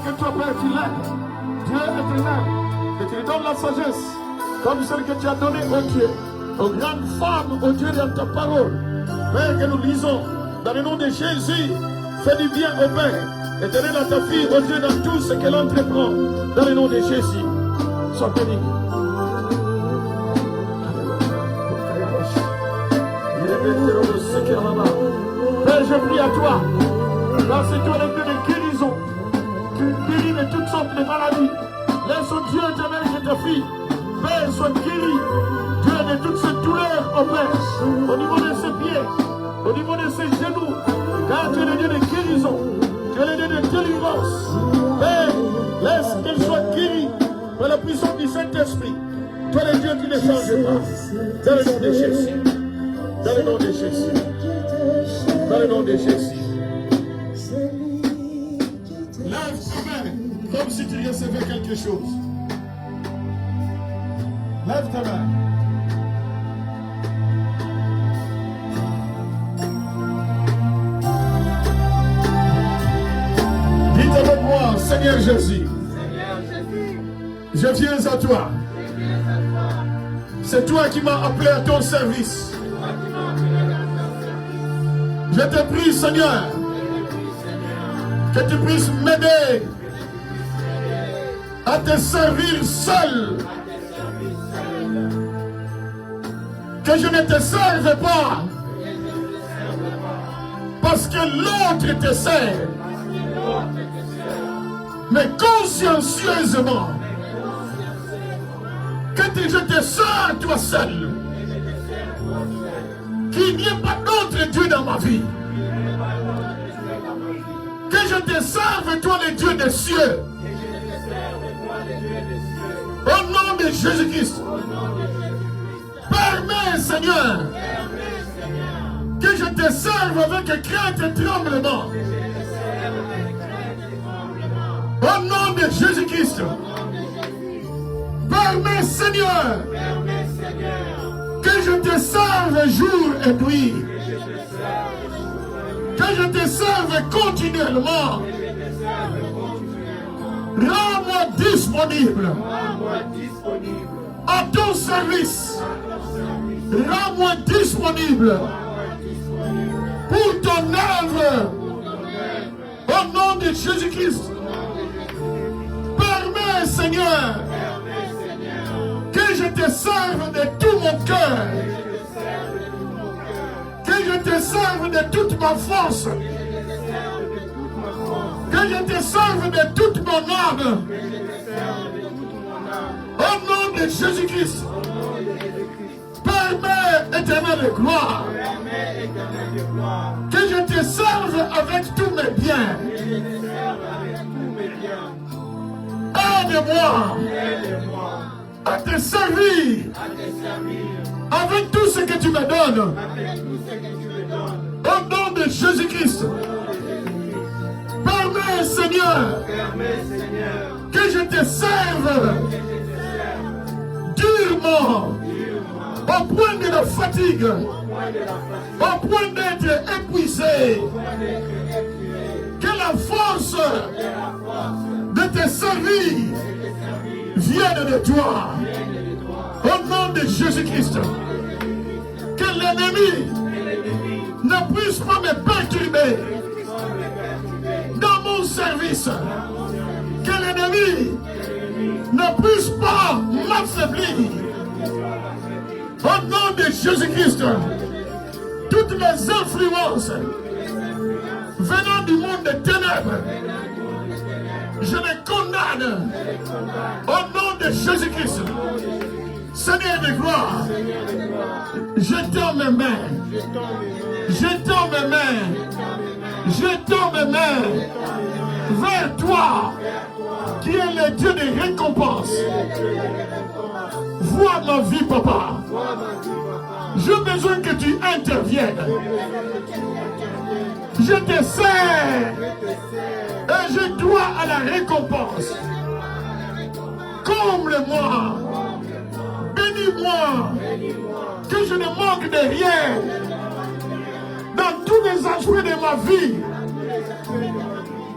que toi, Père, tu l'aides. Dieu éternel, que tu lui donnes la sagesse, comme celle que tu as donnée, oh Dieu, aux grandes femmes, oh Dieu, dans ta parole. Père, que nous lisons, dans le nom de Jésus, fais du bien au Père. Éternel à ta fille, oh Dieu, dans tout ce qu'elle entreprend, dans le nom de Jésus. Sois béni. Père, je prie à toi, car c'est toi le Dieu de guérison. Tu guéris de toutes sortes de maladies. Laisse au Dieu éternel que ta fille, Père, soit guérie, Dieu, de toutes ces douleurs, oh Père, au niveau de ses pieds, au niveau de ses genoux, car tu es le Dieu de guérison, tu es le Dieu de délivrance. Père, laisse qu'elle soit guérie par la puissance du Saint-Esprit. Toi, le Dieu qui ne change pas, dans le nom de Jésus. Dans le nom de Jésus. Dans le nom de Jésus. Lève ta main comme si tu recevais quelque chose. Lève ta main. Dites avec moi, Seigneur Jésus. Je viens à toi. C'est toi qui m'as appelé à ton service. Je te prie, Seigneur, que tu puisses m'aider à te servir seul. Que je ne te serve pas parce que l'autre te sert, mais consciencieusement. Que je te sers toi seul. Qu'il n'y ait pas d'autre Dieu dans ma vie. Que je te serve toi le Dieu des cieux. Au nom de Jésus-Christ. Permets, Seigneur, que je te serve avec crainte et tremblement. Au nom de Jésus-Christ. Permets, Seigneur, que je te serve jour et nuit. Que je te serve continuellement. Rends-moi disponible à ton service. Rends-moi disponible pour ton œuvre. Au nom de Jésus-Christ. Permets, Seigneur, que je te serve de tout mon cœur. Que je te serve de toute ma force. Que je te serve de toute mon âme. Au nom de Jésus-Christ. Permets, éternel de gloire, que je te serve avec tous mes biens. Aide-moi à te servir avec tout ce que tu me donnes. Au nom de Jésus-Christ. Permets, Seigneur, que je te serve durement, au point de la fatigue, au point d'être épuisé. Que la force de te servir vienne de toi. Au nom de Jésus-Christ. Que l'ennemi ne puisse pas me perturber dans mon service. Que l'ennemi ne puisse pas m'affaiblir. Au nom de Jésus-Christ. Toutes les influences venant du monde des ténèbres, je les condamne au nom de Jésus-Christ. Seigneur de gloire, j'étends mes mains, j'étends mes mains, j'étends mes mains vers toi, qui est le Dieu de récompense. Vois ma vie, papa. J'ai besoin que tu interviennes. Je te sers et je dois à la récompense. Comble-moi, bénis-moi, que je ne manque de rien dans tous les aspects de ma vie.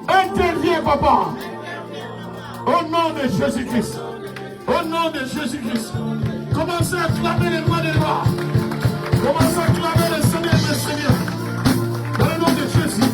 Interviens, papa. Au nom de Jésus-Christ. Au nom de Jésus-Christ. Commencez à clamer les rois des rois. Commencez à clamer les seigneurs des seigneurs. Dans le nom de Jésus.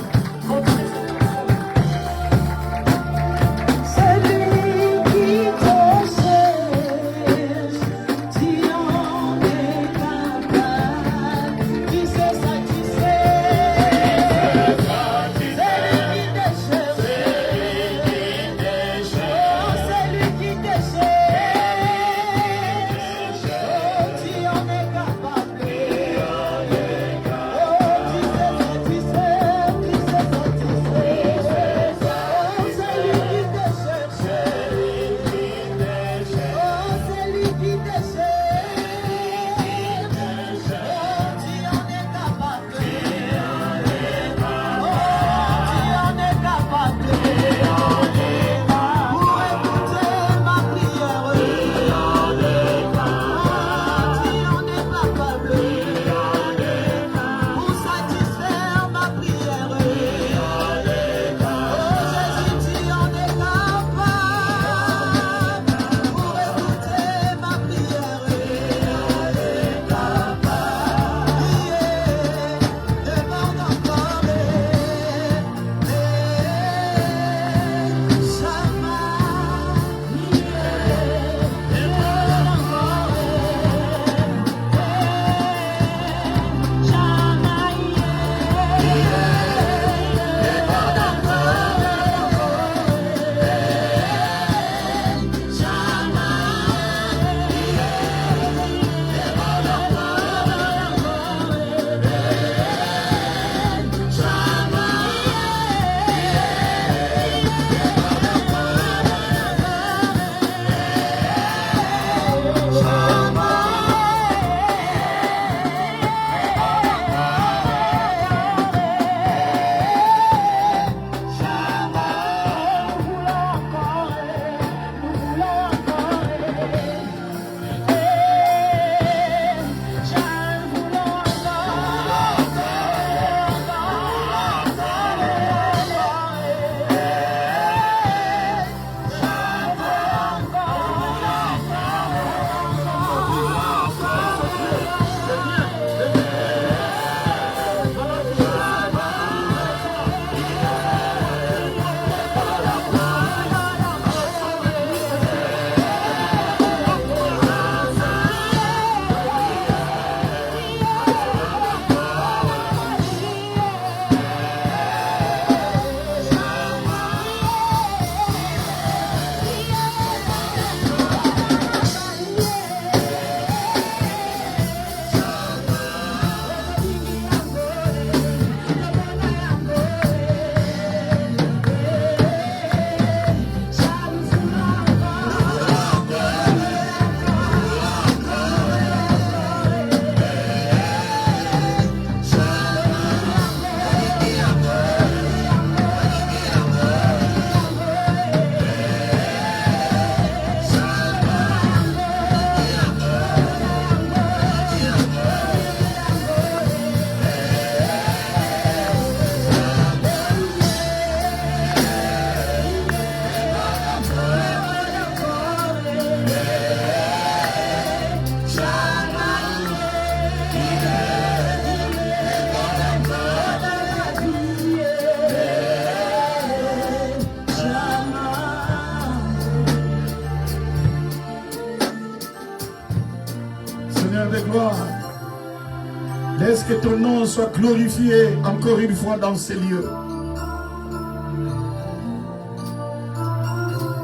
Laisse que ton nom soit glorifié encore une fois dans ces lieux.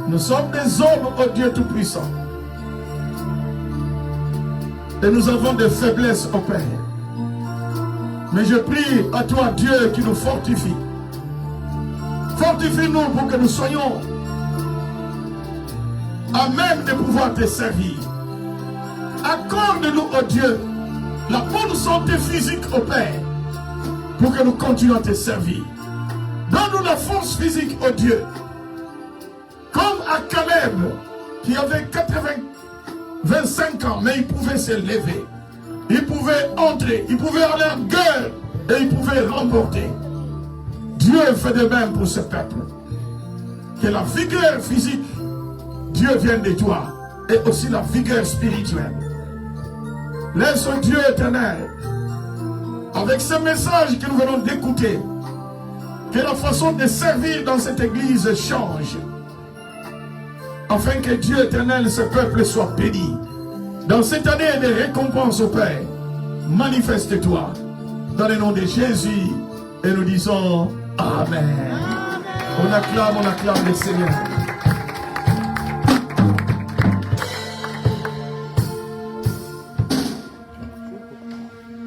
Nous sommes des hommes, oh Dieu Tout-Puissant. Et nous avons des faiblesses, oh Père. Mais je prie à toi, Dieu, qui nous fortifie. Fortifie-nous pour que nous soyons à même de pouvoir te servir. Accorde-nous, oh Dieu, la bonne santé physique, oh Père, pour que nous continuions à te servir. Donne-nous la force physique, oh Dieu. Comme à Caleb, qui avait 25 ans, mais il pouvait se lever. Il pouvait entrer, il pouvait aller en guerre et il pouvait remporter. Dieu fait de même pour ce peuple. Que la vigueur physique Dieu vienne de toi et aussi la vigueur spirituelle. Laisse au Dieu éternel, avec ce message que nous venons d'écouter, que la façon de servir dans cette église change, afin que Dieu éternel, ce peuple soit béni. Dans cette année de récompense au Père, manifeste-toi dans le nom de Jésus et nous disons Amen. On acclame le Seigneur.